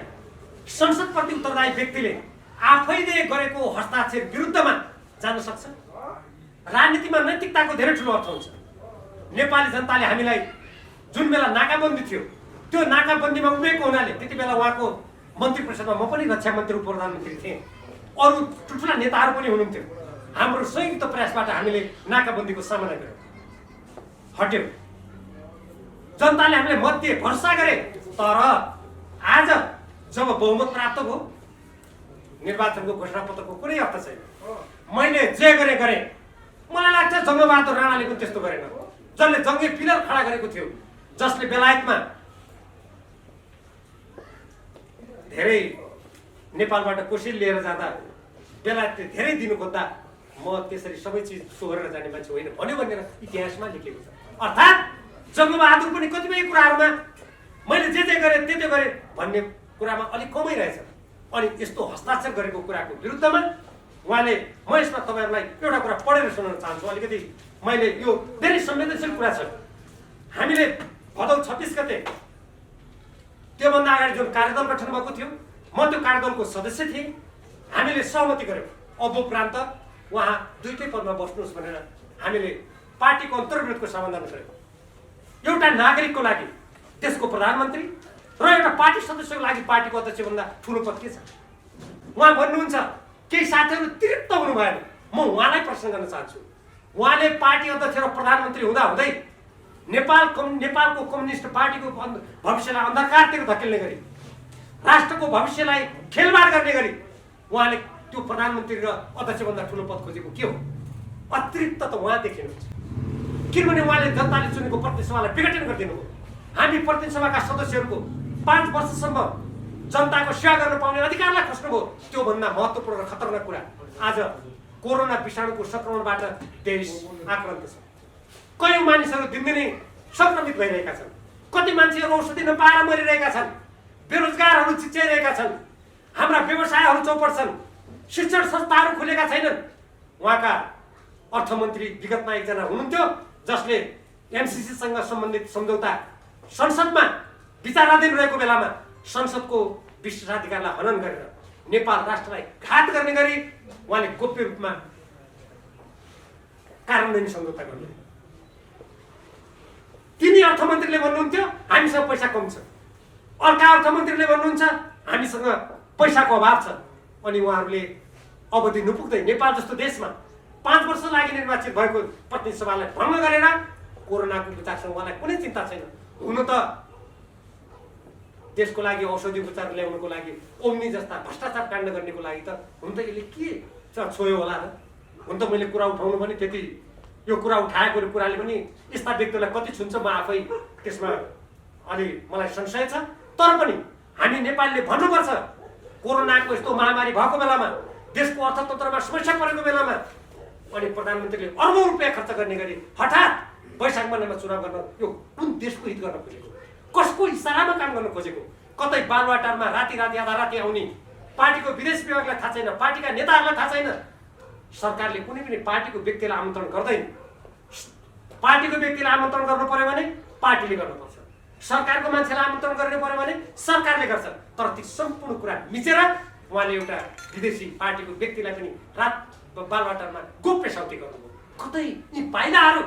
संसदप्रति उत्तरदायी व्यक्तिले आफैले गरेको हस्ताक्षर विरुद्धमा जान सक्छ? राजनीतिमा नैतिकताको धेरै ठुलो अर्थ हुन्छ। नेपाली जनताले हामीलाई जुन बेला नाकाबन्दी थियो त्यो नाकाबन्दीमा उभिएको हुनाले त्यति बेला उहाँको मन्त्री परिषदमा म पनि रक्षा मन्त्री प्रधानमन्त्री थिएँ, अरू ठुल्ठुला नेताहरू पनि हुनुहुन्थ्यो। हाम्रो संयुक्त प्रयासबाट हामीले नाकाबन्दीको सामना गर्यौँ, हट्यौँ। जनताले हामीलाई मत दिए, भरोसा गरे। तर आज जब बहुमत प्राप्त भयो निर्वाचनको घोषणापत्रको कुनै अर्थ छैन। मैले जे गरेँ मलाई लाग्छ जङ्गबहादुर राणाले पनि त्यस्तो गरेन, जसले जङ्गे पिलर खडा गरेको थियो, जसले बेलायतमा धेरै नेपालबाट कोसिस लिएर जाँदा बेलायतले धेरै दिनु खोज्दा म त्यसरी सबै चिज सोहोरेर जाने मान्छे होइन भन्यो भनेर इतिहासमा लेखेको छ। अर्थात् जङ्गबहादुर पनि कतिपय कुराहरूमा मैले जे गरेँ त्यो गरेँ भन्ने कुरामा अलिक कमै रहेछ। अनि यस्तो हस्ताक्षर गरेको कुराको विरुद्धमा उहाँले, म यसमा तपाईँहरूलाई एउटा कुरा पढेर सुनाउन चाहन्छु। अलिकति मैले यो धेरै संवेदनशील कुरा छ। हामीले भदौ 26 गते त्योभन्दा अगाडि जुन कार्यदल गठन भएको थियो, म त्यो कार्यदलको सदस्य थिएँ। हामीले सहमति गऱ्यौँ अबोपरान्त उहाँ दुईटै पदमा बस्नुहोस् भनेर हामीले पार्टीको अन्तर्विरोधको समाधान गऱ्यौँ। एउटा नागरिकको लागि देशको प्रधानमन्त्री र एउटा पार्टी सदस्यको लागि पार्टीको अध्यक्षभन्दा ठुलो पद के छ? उहाँ भन्नुहुन्छ, केही साथीहरू तृप्त हुनु भएन। म उहाँलाई प्रश्न गर्न चाहन्छु, उहाँले पार्टी अध्यक्ष र प्रधानमन्त्री हुँदाहुँदै नेपालको कम्युनिस्ट पार्टीको भविष्यलाई अन्धकारतिर धकेल्ने गरी, राष्ट्रको भविष्यलाई खेलबाड गर्ने गरी उहाँले त्यो प्रधानमन्त्री र अध्यक्षभन्दा ठुलो पद खोजेको के हो? अतृप्त त उहाँ देखिनुहुन्छ। किनभने उहाँले जनताले चुनेको प्रतिनिधि सभालाई विघटन गरिदिनु हो। हामी प्रतिनिधि सभाका सदस्यहरूको 5 वर्षसम्म जनताको सेवा गर्न पाउने अधिकारलाई खोज्नुभयो। त्योभन्दा महत्त्वपूर्ण र खतरनाक कुरा आज कोरोना विषाणुको संक्रमणबाट देश आक्रान्त छ। कयौं मानिसहरू दिनदिनै संक्रमित भइरहेका छन्। कति मान्छेहरू औषधि नपाएर मरिरहेका छन्। बेरोजगारहरू चिच्याइरहेका छन्। हाम्रा व्यवसायहरू चौपट छन्। शिक्षण संस्थाहरू खुलेका छैनन्। उहाँका अर्थमन्त्री विगतमा एकजना हुनुहुन्थ्यो जसले एमसिसीसँग सम्बन्धित सम्झौता संसदमा विचाराधीन रहेको बेलामा संसदको विशेषाधिकारलाई हनन गरेर नेपाल राष्ट्रलाई घात गर्ने गरी उहाँले गोप्य रूपमा कार्यान्वयन सम्झौता गर्नुभयो। तिनी अर्थमन्त्रीले भन्नुहुन्थ्यो हामीसँग पैसा कम छ, अर्का अर्थमन्त्रीले भन्नुहुन्छ हामीसँग पैसाको अभाव छ। अनि उहाँहरूले अवधि नपुग्दै नेपाल जस्तो देशमा 5 वर्ष लागि निर्वाचित भएको प्रतिनिधि सभालाई भङ्ग गरेर कोरोनाको विचारसँग उहाँलाई कुनै चिन्ता छैन। हुन त देशको लागि औषधि उपचार ल्याउनको लागि ओम्नी जस्ता भ्रष्टाचार काण्ड गर्नेको लागि त हुन त यसले के छोयो होला र? हुन त मैले कुरा उठाउनु पनि त्यति, यो कुरा उठाएको कुराले पनि यस्ता व्यक्तिलाई कति छुन्छ म आफै त्यसमा अलि मलाई संशय छ। तर पनि हामी नेपालीले भन्नुपर्छ, कोरोनाको यस्तो महामारी भएको बेलामा, देशको अर्थतन्त्रमा समस्या परेको बेलामा अनि प्रधानमन्त्रीले अर्बौं रुपियाँ खर्च गर्ने गरी हठात वैशाख महिनामा चुनाव गर्न यो कुन देशको हित गर्न खोजेको? कसको इसारामा काम गर्न खोजेको? कतै बालुवाटारमा राति आधा राति आउने पार्टीको विदेश विभागलाई थाहा छैन, पार्टीका नेताहरूलाई थाहा छैन। सरकारले कुनै पनि पार्टीको व्यक्तिलाई आमन्त्रण गर्दैन। पार्टीको व्यक्तिलाई आमन्त्रण गर्नु पर्यो भने पार्टीले गर्नुपर्छ, सरकारको मान्छेलाई आमन्त्रण गर्नु पर्यो भने सरकारले गर्छ। तर ती सम्पूर्ण कुरा मिचेर उहाँले एउटा विदेशी पार्टीको व्यक्तिलाई पनि रात बालुवाटारमा गोप्य साउती गर्नुभयो। कतै यी पाइलाहरू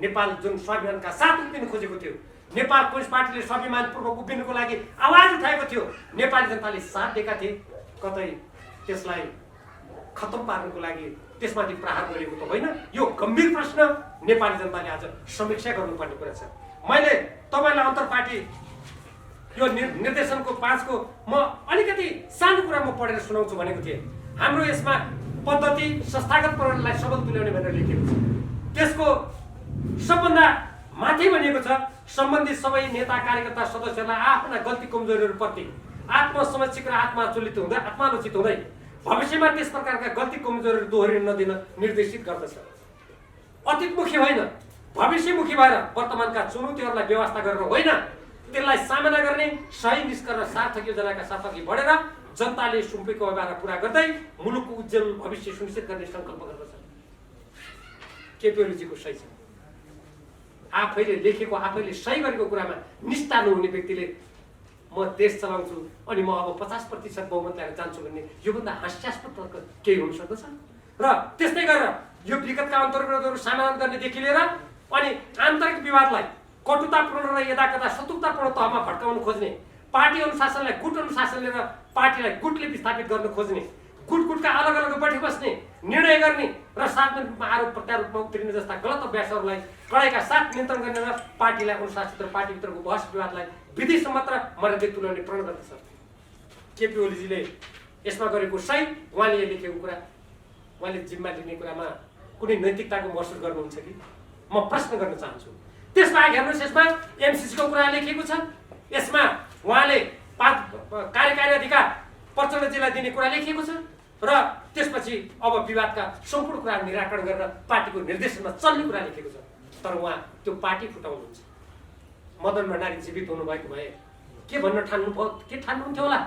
नेपाल जुन स्वाभिमानका साथ उभिन खोजेको थियो, नेपाल कम्युनिस्ट पार्टीले स्वाभिमानपूर्वक उभिनुको लागि आवाज उठाएको थियो, नेपाली जनताले साथ दिएका थिए, कतै त्यसलाई खत्तम पार्नुको लागि त्यसमाथि प्रहार गरेको त होइन। यो गम्भीर प्रश्न नेपाली जनताले आज समीक्षा गर्नुपर्ने कुरा छ। मैले तपाईँलाई अन्तरपार्टी यो निर्देशनको 5 को म अलिकति सानो कुरा म पढेर सुनाउँछु भनेको थिएँ। हाम्रो यसमा पद्धति संस्थागत प्रणालीलाई सबल तुल्याउने भनेर लेखिएको छ। त्यसको सबभन्दा माथि भनिएको छ, सम्बन्धित सबै नेता कार्यकर्ता सदस्यहरूलाई आफ्ना गल्ती कमजोरीहरूप्रति आत्मसमीक्षित र आत्मालोचित हुँदै भविष्यमा त्यस प्रकारका गल्ती कमजोरीहरू दोहोरिन नदिन निर्देशित गर्दछ। अतीतमुखी होइन, भविष्यमुखी भएर वर्तमानका चुनौतीहरूलाई व्यवस्था गरेर होइन, त्यसलाई सामना गर्ने सही निष्कर्ष र सार्थक योजनाका साथ अघि बढेर जनताले सुम्पेको अभियान पूरा गर्दै मुलुकको उज्जवल भविष्य सुनिश्चित गर्ने सङ्कल्प गर्दछ। केपी ओलीजीको सही छ। आफैले लेखेको, आफैले सही गरेको कुरामा निष्ठा नहुने व्यक्तिले म देश चलाउँछु अनि म अब 50% बहुमत ल्याएर जान्छु भन्ने योभन्दा हास्यास्पद तर्क केही हुन सक्दछ? र त्यस्तै गरेर यो विगतका अन्तर्विरोधहरू समाधान गर्नेदेखि लिएर अनि आन्तरिक विवादलाई कटुतापूर्ण र यदाकदा शत्रुतापूर्ण तहमा भड्काउन खोज्ने, पार्टी अनुशासनलाई गुट अनुशासन लिएर पार्टीलाई गुटले विस्थापित गर्न खोज्ने, गुटका अलग अलग बैठक बस्ने, निर्णय गर्ने र सार्वजनिक रूपमा आरोप प्रत्यारोपमा उत्रिने जस्ता गलत अभ्यासहरूलाई कडाइका साथ नियन्त्रण गर्ने र पार्टीलाई अनुशासित र पार्टीभित्रको बहस विवादलाई विधिसम्म र मर्यादित तुल्याउने प्रण गर्दछ। केपी ओलीजीले यसमा गरेको सही उहाँले लेखेको कुरा, उहाँले जिम्मा लिने कुरामा कुनै नैतिकताको महसुस गर्नुहुन्छ कि? म प्रश्न गर्न चाहन्छु। त्यसबाहेक हेर्नुहोस्, यसमा एमसिसीको कुरा लेखिएको छ, यसमा उहाँले कार्यकारी अधिकार प्रचण्डजीलाई दिने कुरा लेखिएको छ र त्यसपछि अब विवादका सम्पूर्ण कुराहरू निराकरण गरेर पार्टीको निर्देशनमा चल्ने कुरा लेखेको छ। तर उहाँ त्यो पार्टी फुटाउनुहुन्छ। मदन भण्डारी जीवित हुनुभएको भए के भन्न ठान्नुभयो, के ठान्नुहुन्थ्यो होला?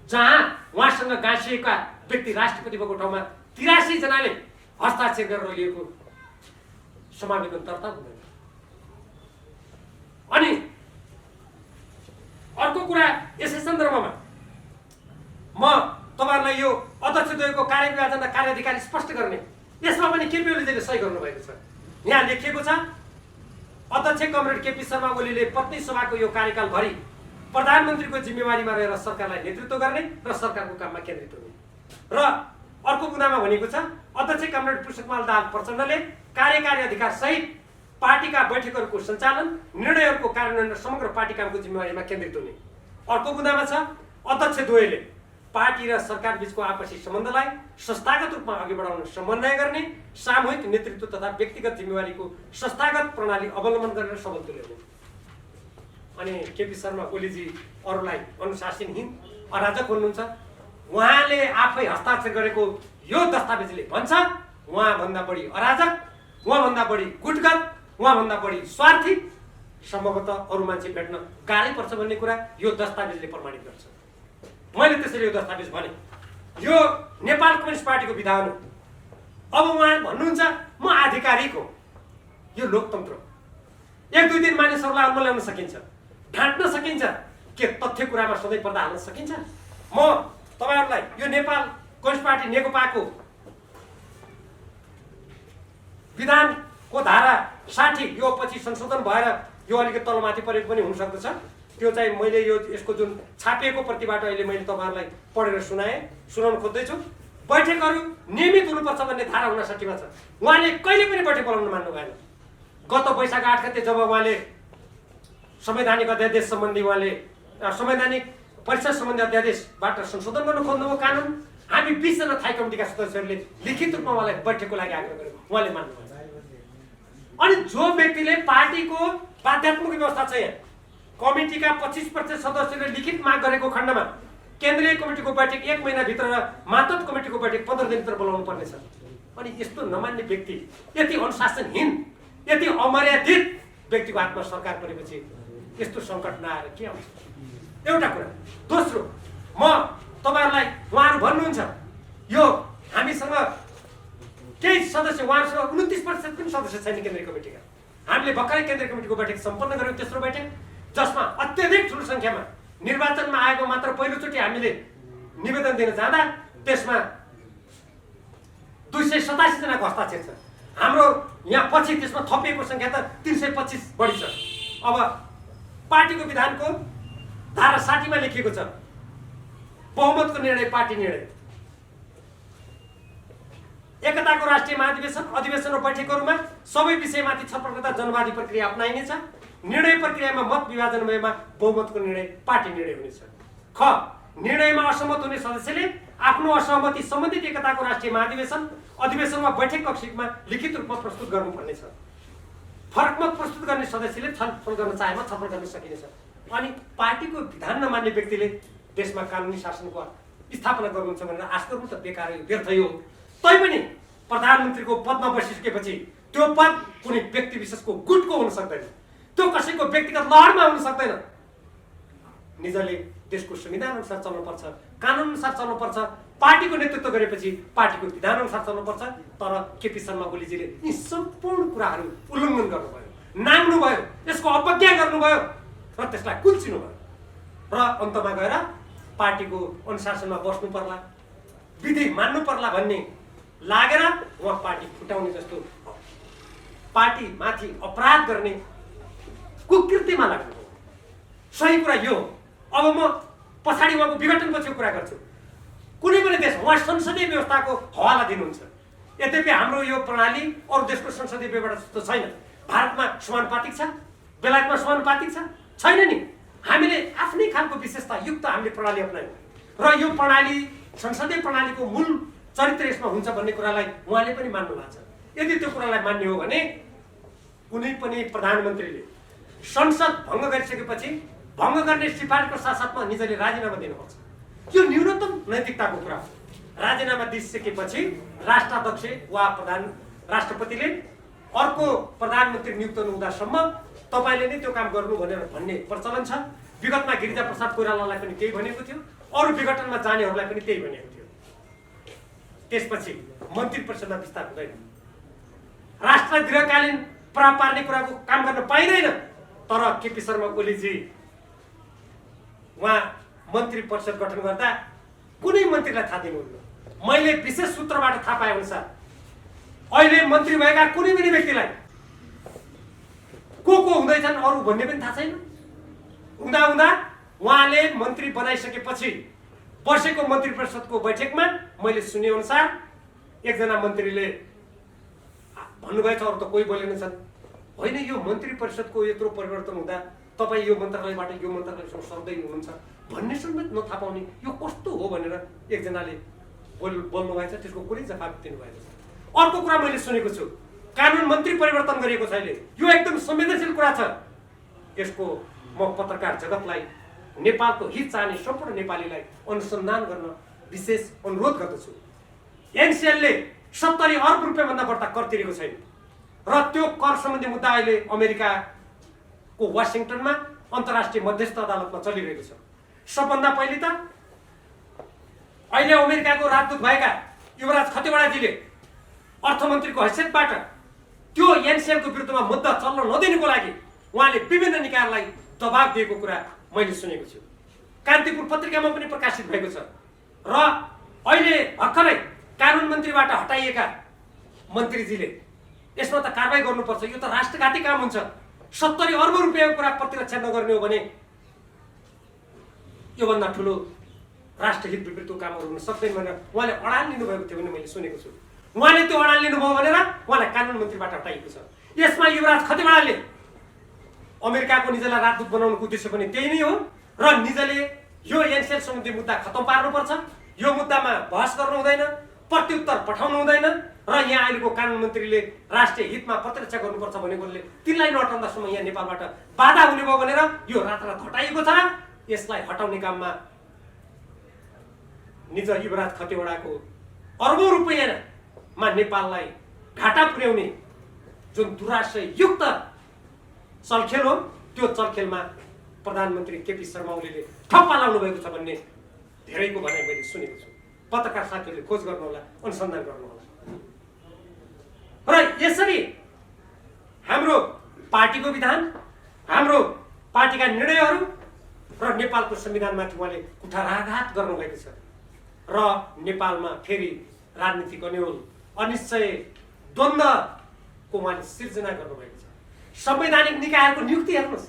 जहाँ उहाँसँग गाँसिएका व्यक्ति राष्ट्रपति भएको ठाउँमा 83 जनाले हस्ताक्षर गरेर लिएको समावेदन दर्ता हुँदैन। अनि अर्को कुरा, यसै सन्दर्भमा म तपाईहरुलाई यो अध्यक्षद्वयको कार्यविभाजन र कार्याधिकारी स्पष्ट गर्ने, यसमा पनि केपी ओलीजीले सही गर्नुभएको छ। यहाँ लेखिएको छ, अध्यक्ष कमरेड केपी शर्मा ओलीले प्रतिनिधि सभाको यो कार्यकालभरि प्रधानमन्त्रीको जिम्मेवारीमा रहेर सरकारलाई नेतृत्व गर्ने र सरकारको काममा केन्द्रित हुने। र अर्को बुँदामा भनेको छ, अध्यक्ष कमरेड पुष्पकमल दाहाल प्रचण्डले कार्यकारी अधिकार सहित पार्टीका बैठकहरूको सञ्चालन, निर्णयहरूको कार्यान्वयन र समग्र पार्टी कामको जिम्मेवारीमा केन्द्रित हुने। अर्को बुँदामा छ, अध्यक्ष द्वयले पार्टी र सरकार बीचको आपसी सम्बन्धलाई संस्थागत रूपमा अघि बढाउन समन्वय गर्ने, सामूहिक नेतृत्व तथा व्यक्तिगत जिम्मेवारीको संस्थागत प्रणाली अवलम्बन गरेर सबल तुल्याउने। अनि केपी शर्मा ओलीजी अरूलाई अनुशासनहीन, अराजक भन्नुहुन्छ। उहाँले आफै हस्ताक्षर गरेको यो दस्तावेजले भन्छ उहाँभन्दा बढी अराजक, उहाँभन्दा बढी गुटगत, उहाँभन्दा बढी स्वार्थी सम्भवतः अरू मान्छे भेट्न गाह्रै पर्छ भन्ने कुरा यो दस्तावेजले प्रमाणित गर्छ। मैले त्यसरी यो दस्तावेज भने यो नेपाल कम्युनिस्ट पार्टीको विधान हो। अब उहाँ भन्नुहुन्छ म आधिकारिक हो। यो लोकतन्त्र हो। 1-2 दिन मानिसहरूलाई अल्मल्याउन सकिन्छ, ढाँट्न सकिन्छ, के तथ्य कुरामा सधैँ पर्दा हाल्न सकिन्छ? म तपाईहरुलाई यो नेपाल कम्युनिस्ट पार्टी नेकपाको विधानको धारा 60 यो पछि संशोधन भएर यो अलिकति तलमाथि परेको पनि हुन सक्दछ। त्यो चाहिँ मैले यसको जुन छापिएको प्रतिबाट अहिले मैले तपाईहरुलाई पढेर सुनाउन खोज्दैछु। बैठकहरू नियमित हुनुपर्छ भन्ने धारा 59 मा छ। उहाँले कहिले पनि बैठक बोलाउन मान्नु भएन। गत वैशाख 8 गते जब उहाँले संवैधानिक अध्यादेश सम्बन्धी संवैधानिक परिषद सम्बन्धी अध्यादेशबाट संशोधन गर्न खोज्नुभयो कानुन, हामी 20 जना थाई कमिटीका सदस्यहरूले लिखित रूपमा उहाँलाई बैठकको लागि आग्रह गरेको, उहाँले मान्नु भएन। अनि जो व्यक्तिले पार्टीको बाध्यात्मक व्यवस्था छ, यहाँ कमिटीका 25% सदस्यले लिखित माग गरेको खण्डमा केन्द्रीय कमिटीको बैठक 1 महिनाभित्र र मातहत कमिटीको बैठक 15 दिनभित्र बोलाउनु पर्नेछ। अनि यस्तो नमान्ने व्यक्ति, यति अनुशासनहीन, यति अमर्यादित व्यक्तिको हातमा सरकार परेपछि यस्तो सङ्कट नआएर के आउँछ? एउटा कुरा। दोस्रो, म तपाईहरुलाई उहाँहरू भन्नुहुन्छ यो हामीसँग केही सदस्य, उहाँहरूसँग 29% पनि सदस्य छैन केन्द्रीय कमिटीका। हामीले भर्खरै केन्द्रीय कमिटीको बैठक सम्पन्न गर्यौं, तेस्रो बैठक, जसमा अत्यधिक ठुलो संख्यामा निर्वाचनमा आएको मात्र पहिलोचोटि हामीले निवेदन दिन जाँदा त्यसमा 287 जनाको हस्ताक्षर छ। हाम्रो यहाँ पछि त्यसमा थपिएको संख्या त 325 बढी छ। अब पार्टीको विधानको धारा 60 मा लेखिएको छ, बहुमतको निर्णय पार्टी निर्णय, एकताको राष्ट्रिय महाधिवेशन अधिवेशन र बैठकहरूमा सबै विषयमाथि छलफल गर्दा जनवादी प्रक्रिया अपनाइनेछ। निर्णय प्रक्रियामा मत विभाजन भएमा बहुमतको निर्णय पार्टी निर्णय हुनेछ। ख, निर्णयमा असहमत हुने सदस्यले आफ्नो असहमति सम्बन्धित एकताको राष्ट्रिय महाधिवेशन अधिवेशनमा बैठक कक्षमा लिखित रूपमा प्रस्तुत गर्नुपर्नेछ। फरक मत प्रस्तुत गर्ने सदस्यले छलफल गर्न चाहेमा छलफल गर्न सकिनेछ। अनि पार्टीको विधान नमान्ने व्यक्तिले देशमा कानुनी शासनको स्थापना गर्नुहुन्छ भनेर आश गर्नु त बेकार हो, व्यर्थ हो। तैपनि प्रधानमन्त्रीको पदमा बसिसकेपछि त्यो पद कुनै व्यक्ति विशेषको गुटको हुन सक्दैन, त्यो कसैको व्यक्तिगत लहरमा हुन सक्दैन। निजले देशको संविधान अनुसार चल्नुपर्छ, कानुन अनुसार चल्नुपर्छ। पार्टीको नेतृत्व गरेपछि पार्टीको विधान अनुसार चल्नुपर्छ। तर केपी शर्मा ओलीजीले यी सम्पूर्ण कुराहरू उल्लङ्घन गर्नुभयो, नाङ्नुभयो, यसको अवज्ञा गर्नुभयो र त्यसलाई कुल्चिनुभयो। र अन्तमा गएर पार्टीको अनुशासनमा बस्नु पर्ला, विधि मान्नु पर्ला भन्ने लागेर उहाँ पार्टी फुटाउने जस्तो पार्टी माथि अपराध गर्ने कुकृत्यमा लाग्नु हो। सही कुरा यो हो। अब म पछाडि उहाँको विघटनपछि कुरा गर्छु। कुनै पनि देश उहाँ संसदीय व्यवस्थाको हवाला दिनुहुन्छ। यद्यपि हाम्रो यो प्रणाली अरू देशको संसदीय व्यवस्था जस्तो छैन। भारतमा समानुपातिक छ, बेलायतमा समानुपातिक छैन नि। हामीले आफ्नै खालको विशेषता युक्त हामीले प्रणाली अपनायौँ र यो प्रणाली संसदीय प्रणालीको मूल चरित्र यसमा हुन्छ भन्ने कुरालाई उहाँले पनि मान्नु भएको छ। यदि त्यो कुरालाई मान्ने हो भने कुनै पनि प्रधानमन्त्रीले संसद भङ्ग गरिसकेपछि भङ्ग गर्ने सिफारिसको साथसाथमा निजले राजीनामा दिनुपर्छ। यो न्यूनतम नैतिकताको कुरा हो। राजीनामा दिइसकेपछि राष्ट्राध्यक्ष वा राष्ट्रपतिले अर्को प्रधानमन्त्री नियुक्त नहुँदासम्म तपाईँले नै त्यो काम गर्नु भनेर भन्ने प्रचलन छ। विगतमा गिरिजाप्रसाद कोइरालालाई पनि त्यही भनेको थियो, अरू विघटनमा जानेहरूलाई पनि त्यही भनेको थियो। त्यसपछि मन्त्री परिषदमा विस्तार हुँदैन, राष्ट्रलाई दीर्घकालीन प्रभाव पार्ने कुराको काम गर्न पाइँदैन। तर केपी शर्मा ओलीजी उहाँ मन्त्री परिषद गठन गर्दा कुनै मन्त्रीलाई थाहा दिनुहुन्न। मैले विशेष सूत्रबाट थाहा पाए अनुसार अहिले मन्त्री भएका कुनै पनि व्यक्तिलाई को हुँदैछन् अरू भन्ने पनि थाहा छैन। हुँदा उहाँले मन्त्री बनाइसकेपछि बसेको मन्त्री परिषदको बैठकमा मैले सुने अनुसार एकजना मन्त्रीले भन्नुभएछ, अरू त कोही बोलेनछन्, होइन यो मन्त्री परिषदको यत्रो परिवर्तन हुँदा तपाईँ यो मन्त्रालयबाट यो मन्त्रालयसँग सर्दै हुनुहुन्छ भन्ने समेत नथाहा पाउने यो कस्तो हो भनेर एकजनाले बोल्नु भएछ। त्यसको कुनै जवाफ दिनुभएको छ। अर्को कुरा मैले सुनेको छु, कानुन मन्त्री परिवर्तन गरिएको छैन। यो एकदम संवेदनशील कुरा छ। यसको म पत्रकार जगतलाई, नेपालको हित चाहने सम्पूर्ण नेपालीलाई अनुसन्धान गर्न विशेष अनुरोध गर्दछु। एनसिएलले 70 अर्ब रुपियाँभन्दा बढ्ता कर तिरेको छैन र त्यो कर सम्बन्धी मुद्दा अहिले अमेरिकाको वासिङटनमा अन्तर्राष्ट्रिय मध्यस्थ अदालतमा चलिरहेको छ। सबभन्दा पहिले त अहिले अमेरिकाको राजदूत भएका युवराज खतिवडाजीले अर्थमन्त्रीको हैसियतबाट त्यो एनसिएलको विरुद्धमा मुद्दा चल्न नदिनुको लागि उहाँले विभिन्न निकायलाई दबाब दिएको कुरा मैले सुनेको छु। कान्तिपुर पत्रिकामा पनि प्रकाशित भएको छ। र अहिले भर्खरै कानुन मन्त्रीबाट हटाइएका मन्त्रीजीले यसमा त कारबाही गर्नुपर्छ, यो त राष्ट्रघाती काम हुन्छ। 70 अर्ब रुपियाँको कुरा प्रतिरक्षा नगर्ने हो भने योभन्दा ठुलो राष्ट्रहित विपरीतको कामहरू हुन सक्दैन भनेर उहाँले अडान लिनुभएको थियो भने मैले सुनेको छु। उहाँले त्यो अडान लिनुभयो भनेर उहाँलाई कानुन मन्त्रीबाट हटाइएको छ। यसमा युवराज खतिवडाले अमेरिकाको निजलाई राजदूत बनाउनुको उद्देश्य पनि त्यही नै हो र निजले यो एनसिएल सम्बन्धी मुद्दा खतम पार्नुपर्छ, यो मुद्दामा बहस गर्नु हुँदैन, प्रत्युत्तर पठाउनु हुँदैन र यहाँ अहिलेको कानुन मन्त्रीले राष्ट्रिय हितमा प्रतिरक्षा गर्नुपर्छ भनेकोले तिनलाई नहटाउँदासम्म यहाँ नेपालबाट बाधा हुने भयो भनेर यो रातारात हटाइएको छ। यसलाई हटाउने काममा निज युवराज खतिवडाको अर्बौं रुपियाँमा नेपाललाई घाटा पुर्याउने जुन दुराशययुक्त चलखेल हो, त्यो चलखेलमा प्रधानमन्त्री केपी शर्मा ओलीले ठप्पा लाउनु भएको छ भन्ने धेरैको भनाइ मैले सुनेको छु। पत्रकार साथीहरूले खोज गर्नुहोला, अनुसन्धान गर्नुहोला। र यसरी हाम्रो पार्टीको विधान, हाम्रो पार्टीका निर्णयहरू र नेपालको संविधानमाथि उहाँले कुठाराघात गर्नुभएको छ र नेपालमा फेरि राजनीतिक अन्यल, अनिश्चय, द्वन्द्वको उहाँले सिर्जना गर्नुभएको छ। संवैधानिक निकायहरूको नियुक्ति हेर्नुहोस्,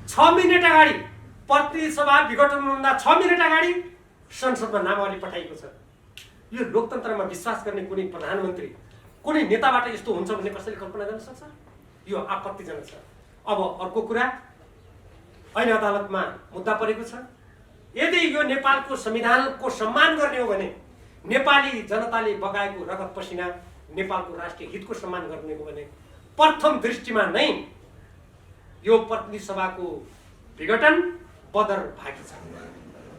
6 मिनेट अगाडि प्रतिनिधि सभा विघटन हुँदा 6 मिनेट अगाडि संसदमा नामावली पठाइएको छ। यो लोकतन्त्रमा विश्वास गर्ने कुनै प्रधानमन्त्री, कुनै नेताबाट यस्तो हुन्छ भन्ने कसैले कल्पना गर्न सक्छ? यो आपत्तिजनक छ। अब अर्को कुरा, ऐन अदालतमा मुद्दा परेको छ। यदि यो नेपालको संविधानको सम्मान गर्ने हो भने, नेपाली जनताले बगाएको रगत पसिना नेपालको राष्ट्रिय हितको सम्मान गर्ने हो भने प्रथम दृष्टिमा नै यो प्रतिनिधि सभाको विघटन बदरभागी छ।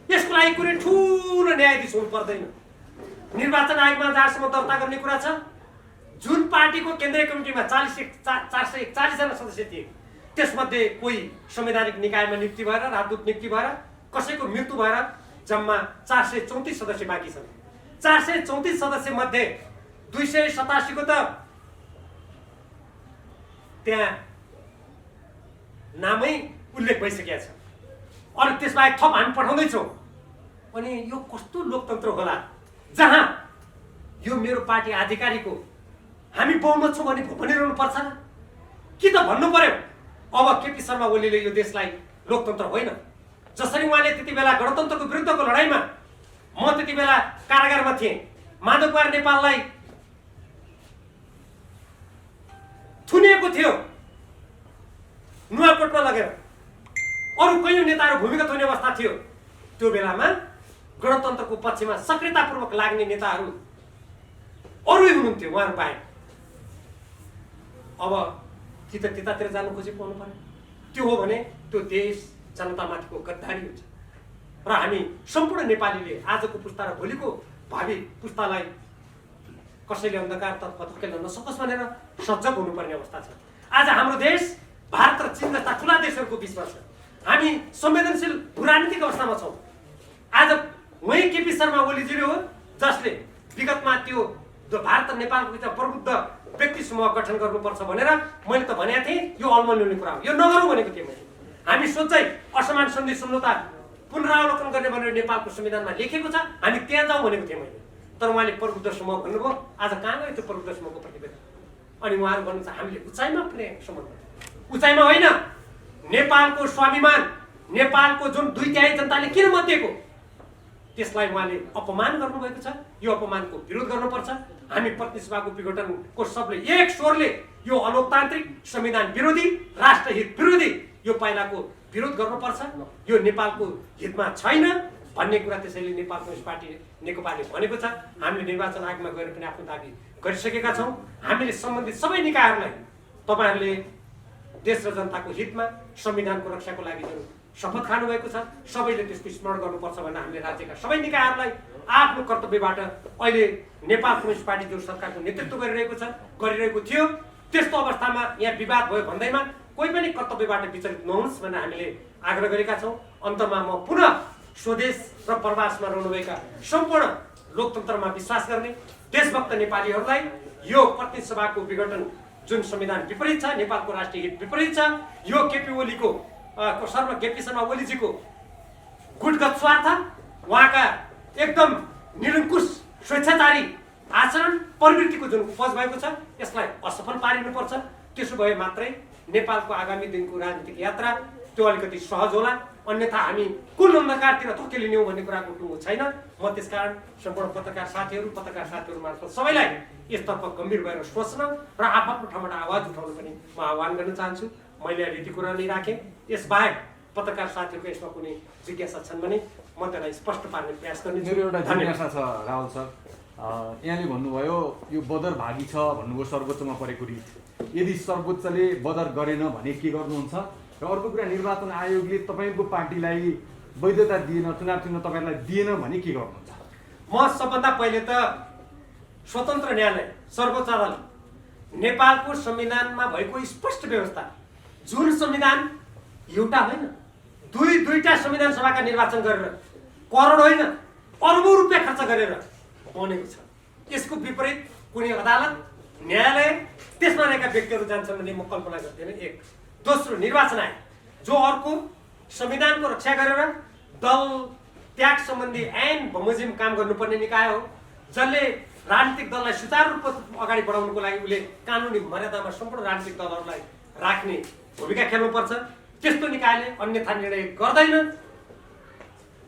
यसको लागि कुनै ठुलो न्यायाधीश हुनु पर्दैन। निर्वाचन आयोगमा जहाँसम्म दर्ता गर्ने कुरा छ, जुन पार्टीको केन्द्रीय कमिटीमा 441 जना सदस्य थिए त्यसमध्ये कोही संवैधानिक निकायमा नियुक्ति भएर, राजदूत नियुक्ति भएर, कसैको मृत्यु भएर जम्मा 434 सदस्य बाँकी छन्। 434 सदस्य मध्ये 287 को त त्यहाँ नामै उल्लेख भइसकेको छ। अनि त्यसबाहेक थप हामी पठाउँदैछौँ। अनि यो कस्तो लोकतन्त्र होला जहाँ यो मेरो पार्टी आधिकारिक हो, हामी बहुमत छौँ भने भनिरहनु पर्छ न? कि त भन्नु पर्यो अब केपी शर्मा ओलीले यो देशलाई लोकतन्त्र होइन। जसरी उहाँले त्यति बेला गणतन्त्रको विरुद्धको लडाइँमा, म त्यति बेला कारागारमा थिएँ, माधव कुमार नेपाललाई थुनिएको थियो नुवाकोटमा लगेर, अरू कैयौँ नेताहरू भूमिगत हुने अवस्था थियो। त्यो बेलामा गणतन्त्रको पक्षमा सक्रियतापूर्वक लाग्ने नेताहरू अरूै हुनुहुन्थ्यो उहाँहरू बाहेक। अब कि त त्यतातिर जानु खोजी पाउनु पर्यो। त्यो हो भने त्यो देश जनतामाथिको गद्दारी हुन्छ र हामी सम्पूर्ण नेपालीले आजको पुस्ता र भोलिको भावी पुस्तालाई कसैले अन्धकारतर्फ धकेल्न नसकोस् भनेर सजग हुनुपर्ने अवस्था छ। आज हाम्रो देश भारत र चीन जस्ता ठुला देशहरूको बिचमा छ। हामी संवेदनशील राजनीतिक अवस्थामा छौँ। आज वही केपी शर्मा ओलीजीले हो जसले विगतमा त्यो भारत र नेपालको बिचमा प्रबुद्ध व्यक्ति समूह गठन गर्नुपर्छ भनेर मैले त भनेको थिएँ। यो अलमल्ने कुरा हो, यो नगरौँ भनेको थिएँ मैले। हामी सोझै असमान सन्धि सम्झौता पुनरावलोकन गर्ने भनेर नेपालको संविधानमा लेखेको छ, हामी त्यहाँ जाउँ भनेको थिएँ मैले। तर उहाँले प्रबुद्ध समूह भन्नुभयो। आज कहाँ गयो त्यो प्रबुद्ध समूहको प्रतिवेदन? अनि उहाँहरू भन्नुहुन्छ हामीले उचाइमा पुर्याएको सम्बन्ध। उचाइमा होइन, नेपालको स्वाभिमान, नेपालको जुन 2/3 जनताले किन मत दिएको त्यसलाई उहाँले अपमान गर्नुभएको छ। यो अपमानको विरोध गर्नुपर्छ। हामी प्रतिनिधि सभाको विघटनको सबले एक स्वरले यो अलोकतान्त्रिक, संविधान विरोधी, राष्ट्रहित विरोधी यो पाइलाको विरोध गर्नुपर्छ। यो नेपालको हितमा छैन भन्ने कुरा त्यसैले नेपाल कम्युनिस्ट पार्टी नेकपाले भनेको छ। हामीले निर्वाचन आयोगमा गएर पनि आफ्नो दाबी गरिसकेका छौँ। हामीले सम्बन्धित सबै निकायहरूलाई तपाईँहरूले देश र जनताको हितमा संविधानको रक्षाको लागि जुन शपथ खानुभएको छ सबैले त्यसको स्मरण गर्नुपर्छ भनेर हामीले राज्यका सबै निकायहरूलाई आफ्नो कर्तव्यबाट अहिले नेपाल कम्युनिस्ट पार्टी जो सरकारको नेतृत्व गरिरहेको थियो त्यस्तो अवस्थामा यहाँ विवाद भयो भन्दैमा कोही पनि कर्तव्यबाट विचलित नहुनुहोस् भनेर हामीले आग्रह गरेका छौँ। अन्तमा म पुनः स्वदेश र प्रवासमा रहनुभएका सम्पूर्ण लोकतन्त्रमा विश्वास गर्ने देशभक्त नेपालीहरूलाई यो प्रतिनिधि सभाको विघटन जुन संविधान विपरीत छ, नेपालको राष्ट्रिय हित विपरीत छ, यो केपी शर्मा ओलीजीको गुटगत स्वार्थ, उहाँका एकदम निरङ्कुश स्वेच्छाचारी आचरण प्रवृत्तिको जुन उपज भएको छ यसलाई असफल पारिनुपर्छ। त्यसो भए मात्रै नेपालको आगामी दिनको राजनीतिक यात्रा त्यो अलिकति सहज होला। अन्यथा हामी कुन अन्धकारतिर धकेलिने भन्ने कुराको टुङ्गो छैन। म त्यसकारण सम्पूर्ण पत्रकार साथीहरू मार्फत सबैलाई यसतर्फ गम्भीर भएर सोच्न र आफ्नो ठाउँबाट आवाज उठाउन पनि म आह्वान गर्न चाहन्छु। मैले यति कुरा नै राखेँ। यसबाहेक पत्रकार साथीहरूको यसमा कुनै जिज्ञासा छन् भने म त्यसलाई स्पष्ट पार्ने प्रयास गर्ने छु। मेरो एउटा जिज्ञासा छ राहुल सर, यहाँले भन्नुभयो यो बदर भागी छ भन्नुभयो सर्वोच्चमा परेको रिट। यदि सर्वोच्चले बदर गरेन भने के गर्नुहुन्छ? र अर्को कुरा, निर्वाचन आयोगले तपाईँको पार्टीलाई वैधता दिएन, चुनाव चिन्ह तपाईँलाई दिएन भने के गर्नुहुन्छ? म सबभन्दा पहिले त स्वतन्त्र न्यायालय सर्वोच्च अदालत नेपालको संविधानमा भएको स्पष्ट व्यवस्था, जुन संविधान एउटा होइन दुईटा संविधान सभाका निर्वाचन गरेर करोड होइन अर्बौं रुपियाँ खर्च गरेर बनेको छ। यसको विपरीत कुनै अदालत, न्यायालय, त्यसमा रहेका व्यक्तिहरू जान्छन् भने म कल्पना गर्दिनँ। एक दोस्रो, निर्वाचन आयोग जो अर्को संविधानको रक्षा गरेर दल त्याग सम्बन्धी ऐन बमोजिम काम गर्नुपर्ने निकाय हो, जसले राजनीतिक दललाई सुचारू रूपमा अगाडि बढाउनुको लागि उसले कानुनी मर्यादामा सम्पूर्ण राजनीतिक दलहरूलाई राख्ने भूमिका खेल्नुपर्छ। त्यस्तो निकायले अन्यथा निर्णय गर्दैन,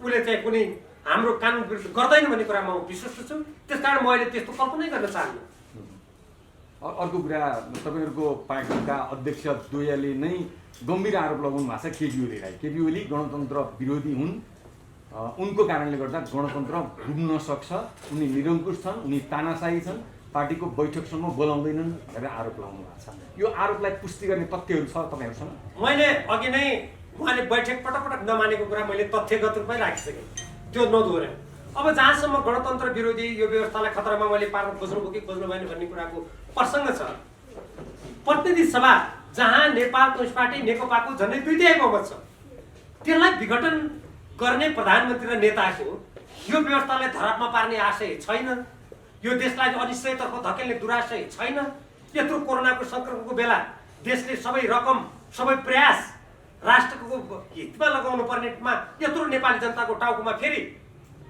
उसले चाहिँ कुनै हाम्रो कानुन विरुद्ध गर्दैन भन्ने कुरामा म विश्वस्त छु। त्यसकारण म अहिले त्यस्तो कल्पनै गर्न चाहन्न। अर्को कुरा, तपाईँहरूको पार्टीका अध्यक्ष द्वयले नै गम्भीर आरोप लगाउनु भएको छ केपी ओलीलाई। केपी ओली गणतन्त्र विरोधी हुन्, उनको कारणले गर्दा गणतन्त्र डुब्न सक्छ, उनी निरङ्कुश छन्, उनी तानाशाही छन्, पार्टीको बैठकसम्म बोलाउँदैनन् भनेर आरोप लगाउनु भएको छ। यो आरोपलाई पुष्टि गर्ने तथ्यहरू छ तपाईँहरूसँग? मैले अघि नै उहाँले बैठक पटक नमानेको कुरा मैले तथ्यगत रूपमै राखिसकेँ, त्यो नदोहोऱ्याउँ। अब जहाँसम्म गणतन्त्र विरोधी यो व्यवस्थालाई खतरामा मैले पार्न खोज्नुभयो कि खोज्नु भएन भन्ने कुराको प्रसङ्ग छ, प्रतिनिधि सभा जहाँ नेपाल कम्युनिस्ट पार्टी नेकपाको झन्डै 2/3 बहुमत छ, त्यसलाई विघटन गर्ने प्रधानमन्त्री र नेताको यो व्यवस्थालाई धरापमा पार्ने आशय छैन। यो देशलाई अनिश्चयतर्फ धकेल्ने दुराशय छैन। यत्रो कोरोनाको सङ्क्रमणको बेला देशले सबै रकम, सबै प्रयास राष्ट्रको हितमा लगाउनु पर्नेमा यत्रो नेपाली जनताको टाउकोमा फेरि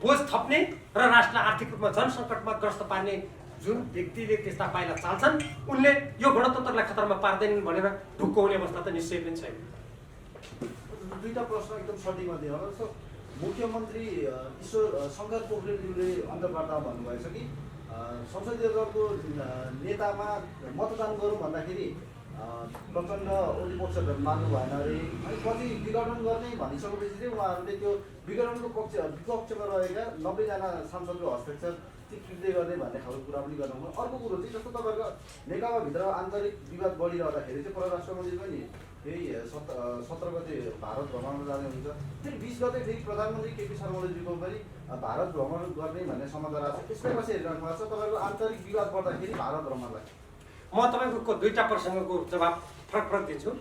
बोझ थप्ने र राष्ट्रलाई आर्थिक रूपमा जनसङ्कटमा ग्रस्त पार्ने जुन व्यक्तिले त्यस्ता पाइला चाल्छन् उनले यो गणतन्त्रलाई खतरामा पार्दैनन् भनेर ढुक्क हुने अवस्था त निश्चय पनि छैन। दुईटा प्रश्न एकदम सटीकमा दिएर मुख्यमन्त्री ईश्वर शङ्कर पोखरेलज्यूले अन्तर्वार्तामा भन्नुभएको छ कि संसदीय दलको नेतामा मतदान गरौँ भन्दाखेरि प्रचण्ड ओली पक्षहरू मान्नु भएन अरे, अनि पछि विघटन गर्ने भनिसकेपछि चाहिँ उहाँहरूले त्यो विघटनको विपक्षमा रहेका 90जना सांसदको हस्ताक्षर स्वीकृति गर्ने भन्ने खालको कुरा पनि गर्नुभयो। अर्को कुरो चाहिँ जस्तो तपाईँहरूको नेकपाभित्र आन्तरिक विवाद बढिरहँदाखेरि चाहिँ परराष्ट्र मन्त्री पनि फेरि 17 गते भारत भ्रमणमा जाँदै हुनुहुन्छ, फेरि 20 गते फेरि प्रधानमन्त्री केपी शर्मा ओलीज्यूको पनि भारत भ्रमण गर्ने भन्ने समाचार आएको छ। यसलाई कसरी हेरिरहनु भएको छ तपाईँको आन्तरिक विवाद बढ्दाखेरि भारत भ्रमणलाई? म तपाईँको दुईटा प्रसङ्गको जवाब फरक फरक दिन्छु।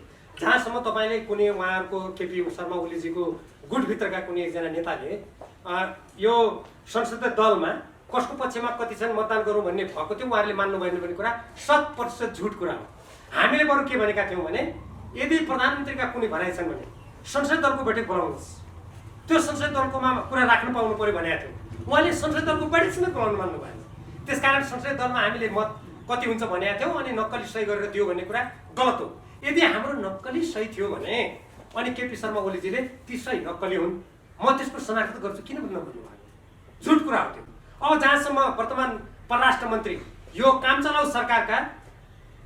जहाँसम्म तपाईँले कुनै उहाँहरूको केपी शर्मा ओलीजीको गुटभित्रका कुनै एकजना नेताले यो संसदीय दलमा कसको पक्षमा कति छन् मतदान गरौँ भन्ने भएको थियो, उहाँहरूले मान्नु भएन भन्ने कुरा 100% झुट कुरा हो। हामीले बरु के भनेका थियौँ भने यदि प्रधानमन्त्रीका कुनै भनाइ छन् भने संसदीय दलको बैठक बोलाउनुहोस्, त्यो संसदीय दलकोमा कुरा राख्नु पाउनु पर्यो भनेका थियौँ। उहाँले संसदीय दलको बैठक समेत बोलाउनु मान्नु भएन। त्यसकारण संसदीय दलमा हामीले मत कति हुन्छ भनेका थियौँ अनि नक्कली सही गरेर दियो भन्ने कुरा गलत हो। यदि हाम्रो नक्कली सही थियो भने अनि केपी शर्मा ओलीजीले ती सही नक्कली हुन्, म त्यसको शनाख्त गर्छु, किन भन्नु भन्नुभयो? झुट कुरा हो त्यो। अब जहाँसम्म वर्तमान परराष्ट्र मन्त्री यो कामचलाउ सरकारका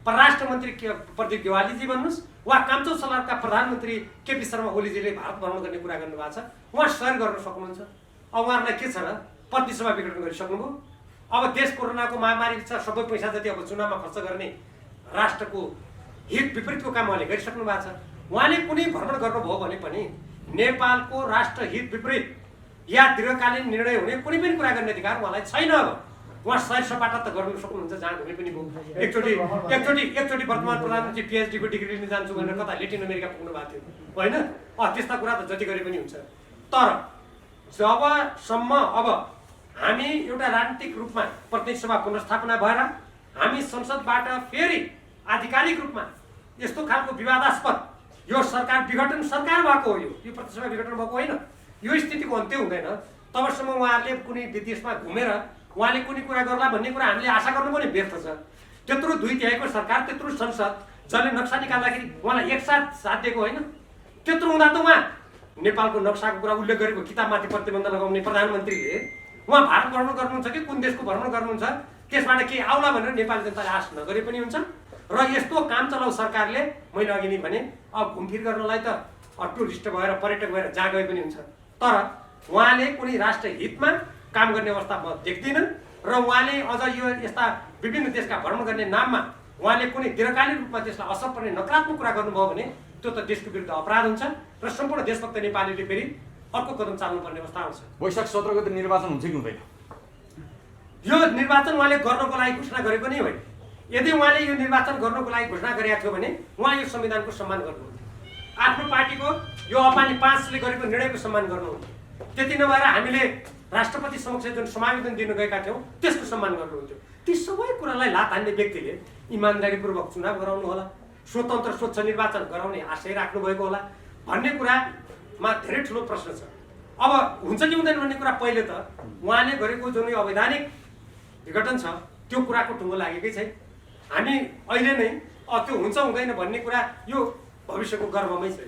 परराष्ट्र मन्त्री प्रदीप गेवालीजी भन्नुहोस् वा कामचलाउ सरकारका प्रधानमन्त्री केपी शर्मा ओलीजीले भारत भ्रमण गर्ने कुरा गर्नुभएको छ, उहाँ सहयोग गर्न सक्नुहुन्छ। अब उहाँहरूलाई के छ र प्रतिसभा विघटन गरिसक्नुभयो। अब देश कोरोनाको महामारी छ, सबै पैसा जति अब चुनावमा खर्च गर्ने राष्ट्रको हित विपरीतको काम उहाँले गरिसक्नु भएको छ। उहाँले कुनै भ्रमण गर्नुभयो भने पनि नेपालको राष्ट्र हित विपरीत या दीर्घकालीन निर्णय हुने कुनै पनि कुरा गर्ने अधिकार उहाँलाई छैन। अब उहाँ सैर सपाटा त गर्नु सक्नुहुन्छ, जहाँ घुमे पनि भयो। एकचोटि वर्तमान प्रधानमन्त्री पिएचडीको डिग्री लिन जान्छु भनेर कता लेटिन अमेरिका पुग्नु भएको थियो होइन? त्यस्ता कुरा त जति गरे पनि हुन्छ। तर जबसम्म अब हामी एउटा राजनीतिक रूपमा प्रतिनिधि सभा पुनर्स्थापना भएर हामी संसदबाट फेरि आधिकारिक रूपमा यस्तो खालको विवादास्पद यो सरकार विघटन सरकार भएको हो, यो प्रतिसभा विघटन भएको होइन, यो स्थितिको अन्त्य हुँदैन तबसम्म उहाँहरूले कुनै विदेशमा घुमेर उहाँले कुनै कुरा गर्ला भन्ने कुरा हामीले आशा गर्नु पनि व्यर्थ छ। त्यत्रो 2/3 सरकार, त्यत्रो संसद, जसले नक्सा निकाल्दाखेरि उहाँलाई एकसाथ साथ दिएको होइन। त्यत्रो हुँदा त उहाँ नेपालको नक्साको कुरा उल्लेख गरेको किताबमाथि प्रतिबन्ध लगाउने प्रधानमन्त्रीले उहाँ भारत भ्रमण गर्नुहुन्छ कि कुन देशको भ्रमण गर्नुहुन्छ त्यसबाट के आउला भनेर नेपाली जनताले आश नगरे पनि हुन्छ। र यस्तो काम चलाउ सरकारले मैले अघि नै भने अब घुमफिर गर्नलाई त टुरिस्ट भएर पर्यटक भएर जहाँ गए पनि हुन्छ, तर उहाँले कुनै राष्ट्र हितमा काम गर्ने अवस्था म देख्दिनँ। र उहाँले अझ यो यस्ता विभिन्न देशका भ्रमण गर्ने नाममा उहाँले कुनै दीर्घकालीन रूपमा त्यसलाई असर पर्ने नकारात्मक कुरा गर्नुभयो भने त्यो त देशको विरुद्ध अपराध हुन्छ र सम्पूर्ण देशभक्त नेपालीले फेरि अर्को कदम चाल्नुपर्ने अवस्था आउँछ। वैशाख 17 गते निर्वाचन हुन्छ कि हुँदैन? यो निर्वाचन उहाँले गर्नको लागि घोषणा गरेको नै होइन। यदि उहाँले यो निर्वाचन गर्नको लागि घोषणा गरेका थियो भने उहाँ यो संविधानको सम्मान गर्नुहुन्थ्यो, आफ्नो पार्टीको यो अपानी 5ले गरेको निर्णयको सम्मान गर्नुहुन्थ्यो। त्यति नभएर हामीले राष्ट्रपति समक्ष जुन समावेदन दिन गएका थियौँ त्यसको सम्मान गर्नुहुन्थ्यो। ती सबै कुरालाई लात हान्ने व्यक्तिले इमान्दारीपूर्वक चुनाव गराउनु होला, स्वतन्त्र स्वच्छ निर्वाचन गराउने आशय राख्नुभएको होला भन्ने कुरामा धेरै ठुलो प्रश्न छ। अब हुन्छ कि हुँदैन भन्ने कुरा पहिले त उहाँले गरेको जुन यो अवैधानिक विघटन छ त्यो कुराको टुङ्गो लागेकै छैन। हामी अहिले नै त्यो हुन्छ हुँदैन भन्ने कुरा यो भविष्यको गर्वमै छ।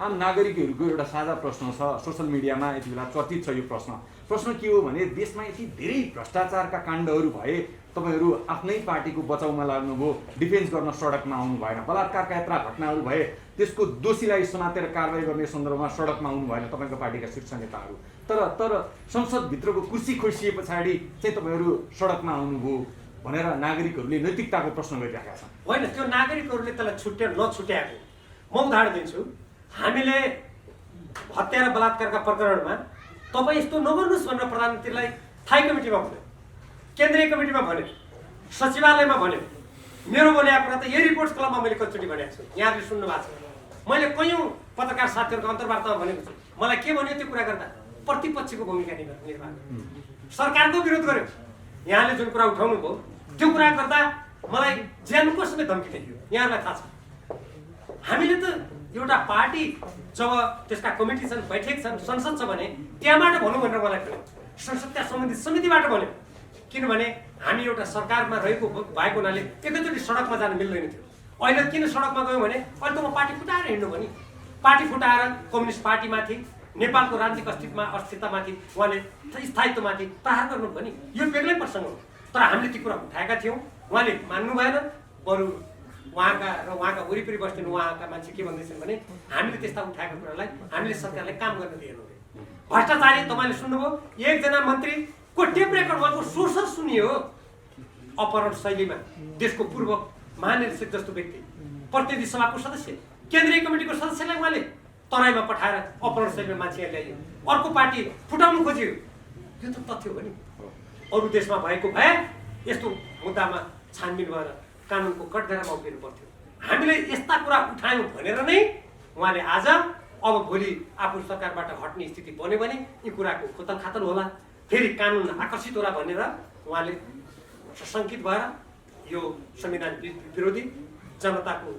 आम नागरिकहरूको एउटा साझा प्रश्न छ, सोसल मिडियामा यति बेला चर्चित छ यो प्रश्न के हो भने देशमा यति धेरै भ्रष्टाचारका काण्डहरू भए तपाईँहरू आफ्नै पार्टीको बचाउमा लाग्नुभयो, डिफेन्स गर्न सडकमा आउनु भएन, बलात्कारका यत्रा घटनाहरू भए त्यसको दोषीलाई समातेर कारबाही गर्ने सन्दर्भमा सडकमा आउनु भएन तपाईँको पार्टीका शीर्ष नेताहरू। तर संसदभित्रको कुर्सी खोसिए पछाडि चाहिँ तपाईँहरू सडकमा आउनुभयो भनेर नागरिकहरूले नैतिकताको प्रश्न गरिरहेका छन्। होइन, त्यो नागरिकहरूले त्यसलाई नछुट्याएको म उदाहरण दिन्छु। हामीले हत्या र बलात्कारका प्रकरणमा तपाईँ यस्तो नगर्नुहोस् भनेर प्रधानमन्त्रीलाई थाई कमिटीमा भन्यो, केन्द्रीय कमिटीमा भन्यो, सचिवालयमा भन्यो। मेरो बोलेको कुरा त यही रिपोर्ट्स क्लबमा मैले कतिचोटि भनेको छु, यहाँहरूले सुन्नु भएको छ। मैले कयौँ पत्रकार साथीहरूको अन्तर्वार्तामा भनेको छु। मलाई के भन्यो त्यो कुरा गर्दा प्रतिपक्षको भूमिका निर्वाह सरकारको विरोध गर्यो। यहाँले जुन कुरा उठाउनु भयो त्यो कुरा गर्दा मलाई ज्यानको समेत धम्की दियो। यहाँहरूलाई थाहा छ हामीले त एउटा पार्टी जब त्यसका कमिटी छन्, बैठक छन्, संसद छ भने त्यहाँबाट भनौँ भनेर मलाई भन्यो। संसदका सम्बन्धित समितिबाट भन्यो। किनभने हामी एउटा सरकारमा रहेको भएको हुनाले एकैचोटि सडकमा जान मिल्दैन थियो। अहिले किन सडकमा गयौँ भने अहिले त म पार्टी फुटाएर हिँड्नु भने पार्टी फुटाएर कम्युनिस्ट पार्टीमाथि नेपालको राजनीतिक अस्तित्वमाथि उहाँले स्थायित्वमाथि प्रहार गर्नु भने यो बेग्लै प्रसङ्ग हो। तर हामीले ती कुरा उठाएका थियौँ, उहाँले मान्नु भएन। बरु उहाँका र उहाँका वरिपरि बस्ने उहाँका मान्छे के भन्दैछन् भने हामीले त्यस्ता उठाएका कुरालाई हामीले सरकारले काम गर्न दिएनौँ। भ्रष्टाचारी तपाईँले सुन्नुभयो, एकजना मन्त्रीको टेप रेकर्ड उहाँको सोर्सेस सुनियो। अपहरण शैलीमा देशको पूर्व महानिर्देशक जस्तो व्यक्ति, प्रतिनिधि सभाको सदस्य, केन्द्रीय कमिटीको सदस्यलाई उहाँले तराईमा पठाएर अपहरण शैलीमा मान्छे ल्याइयो। अर्को पार्टी फुटाउनु खोज्यो। यो त तथ्य हो नि। अरू देशमा भएको भए यस्तो मुद्दामा छानबिन भएर कानुनको कठघरामा उभिनु पर्थ्यो। हामीले यस्ता कुरा उठायौँ भनेर नै उहाँले आज अब भोलि आफू सरकारबाट हट्ने स्थिति बन्यो भने यी कुराको खोतल खातल होला, फेरि कानुन आकर्षित होला भनेर उहाँले सशङ्कित भएर यो संविधान विरोधी, जनताको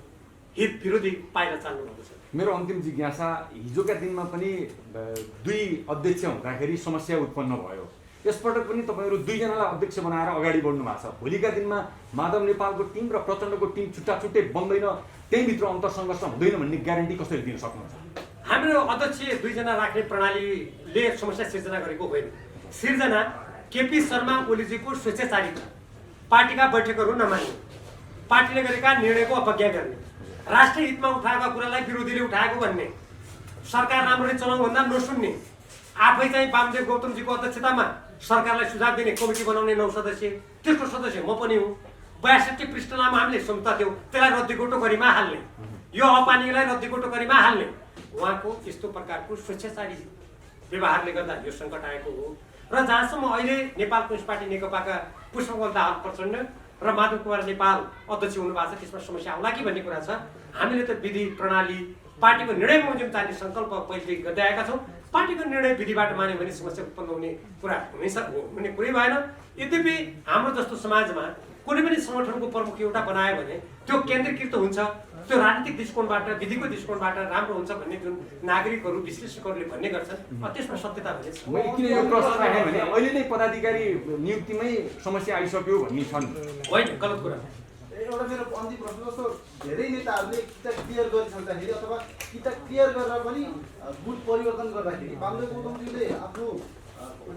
हित विरोधी पाइला चाल्नु भएको छ। मेरो अन्तिम जिज्ञासा, हिजोका दिनमा पनि दुई अध्यक्ष हुँदाखेरि समस्या उत्पन्न भयो। यसपटक पनि तपाईँहरू दुईजनालाई अध्यक्ष बनाएर अगाडि बढ्नु भएको छ। भोलिका दिनमा माधव नेपालको टिम र प्रचण्डको टिम छुट्टा छुट्टै बन्दैन, त्यहीँभित्र अन्तरसङ्घर्ष हुँदैन भन्ने ग्यारेन्टी कसरी दिन सक्नुहुन्छ? हाम्रो अध्यक्ष दुईजना राख्ने प्रणालीले समस्या सिर्जना गरेको होइन। सिर्जना केपी शर्मा ओलीजीको स्वेच्छाचारिता, पार्टीका बैठकहरू नमान्ने, पार्टीले गरेका निर्णयको अवज्ञा गर्ने, राष्ट्रिय हितमा उठाएका कुरालाई विरोधीले उठाएको भन्ने, सरकार राम्ररी चलाउँ भन्दा नसुन्ने, आफै चाहिँ वामदेव गौतमजीको अध्यक्षतामा सरकारलाई सुझाव दिने कमिटी बनाउने 9 सदस्य, त्यसको सदस्य म पनि हुँ। 62 पृष्ठ लामो हामीले सम्झौता थियौँ, त्यसलाई रद्दीको टोकरीमा हाल्ने, यो अपानीलाई रद्दीको टोकरीमा हाल्ने। उहाँको यस्तो प्रकारको स्वेच्छाचारी व्यवहारले गर्दा यो सङ्कट आएको हो। र जहाँसम्म अहिले नेपाल कम्युनिस्ट पार्टी नेकपाका पुष्पकमल दाहाल प्रचण्ड र माधव कुमार नेपाल अध्यक्ष हुनुभएको छ, त्यसमा समस्या आउला कि भन्ने कुरा छ। हामीले त विधि प्रणाली पार्टीको निर्णय बमोजिम चाल्ने सङ्कल्प पहिलेदेखि गर्दै आएका छौँ। पार्टीको निर्णय विधिबाट मान्यो भने समस्या उत्पन्न हुने कुरा हुने कुरै भएन। यद्यपि हाम्रो जस्तो समाजमा कुनै पनि सङ्गठनको प्रमुख एउटा बनायो भने त्यो केन्द्रीकृत हुन्छ, त्यो राजनीतिक दृष्टिकोणबाट, विधिको दृष्टिकोणबाट राम्रो हुन्छ भन्ने जुन नागरिकहरू, विश्लेषकहरूले भन्ने गर्छन्, त्यसमा सत्यता भने मैले किन यो प्रश्न राखेँ भने अहिले नै पदाधिकारी नियुक्तिमै समस्या आइसक्यो भन्ने छन्। होइन, गलत कुरा। एउटा मेरो अन्तिम प्रश्न, जस्तो धेरै नेताहरूले कि त क्लियर गरिसक्दाखेरि अथवा कि त क्लियर गरेर पनि गुट परिवर्तन गर्दाखेरि वामदेव गौतमजीले आफ्नो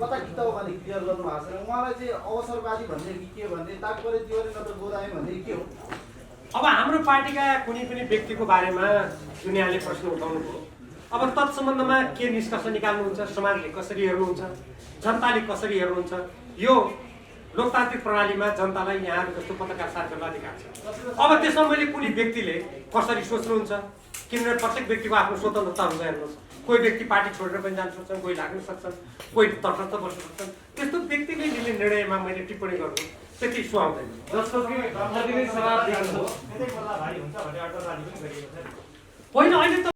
कता किता हो भने क्लियर गर्नु भएको छैन। उहाँलाई चाहिँ अवसरवादी भन्ने कि के भन्ने, तात्पर्य त्यो नत्र गोदाए भन्ने के हो? अब हाम्रो पार्टीका कुनै पनि व्यक्तिको बारेमा दुनियाँले प्रश्न उठाउनु भयो। अब तत्सम्बन्धमा के निष्कर्ष निकाल्नुहुन्छ, समाजले कसरी हेर्नुहुन्छ, जनताले कसरी हेर्नुहुन्छ, यो लोकतान्त्रिक प्रणालीमा जनतालाई यहाँहरू जस्तो पत्रकार साथ गर्न अधिकार छ। अब त्यसमा मैले कुनै व्यक्तिले कसरी सोच्नुहुन्छ, किनभने प्रत्येक व्यक्तिको आफ्नो स्वतन्त्रता हुन्छ। हेर्नुहोस्, कोही व्यक्ति पार्टी छोडेर पनि जान सक्छन्, कोही लाग्न सक्छन्, कोही तटस्थ बस्न सक्छन्। त्यस्तो व्यक्तिले लिने निर्णयमा मैले टिप्पणी गर्नु त्यति सुहाउँदैन। जस्तो कि ब्रह्मगिरी सभा दिएको हो, यतै बल्ल भाइ हुन्छ भन्ने अर्थवादी पनि गरिएको छ। होइन, अहिले त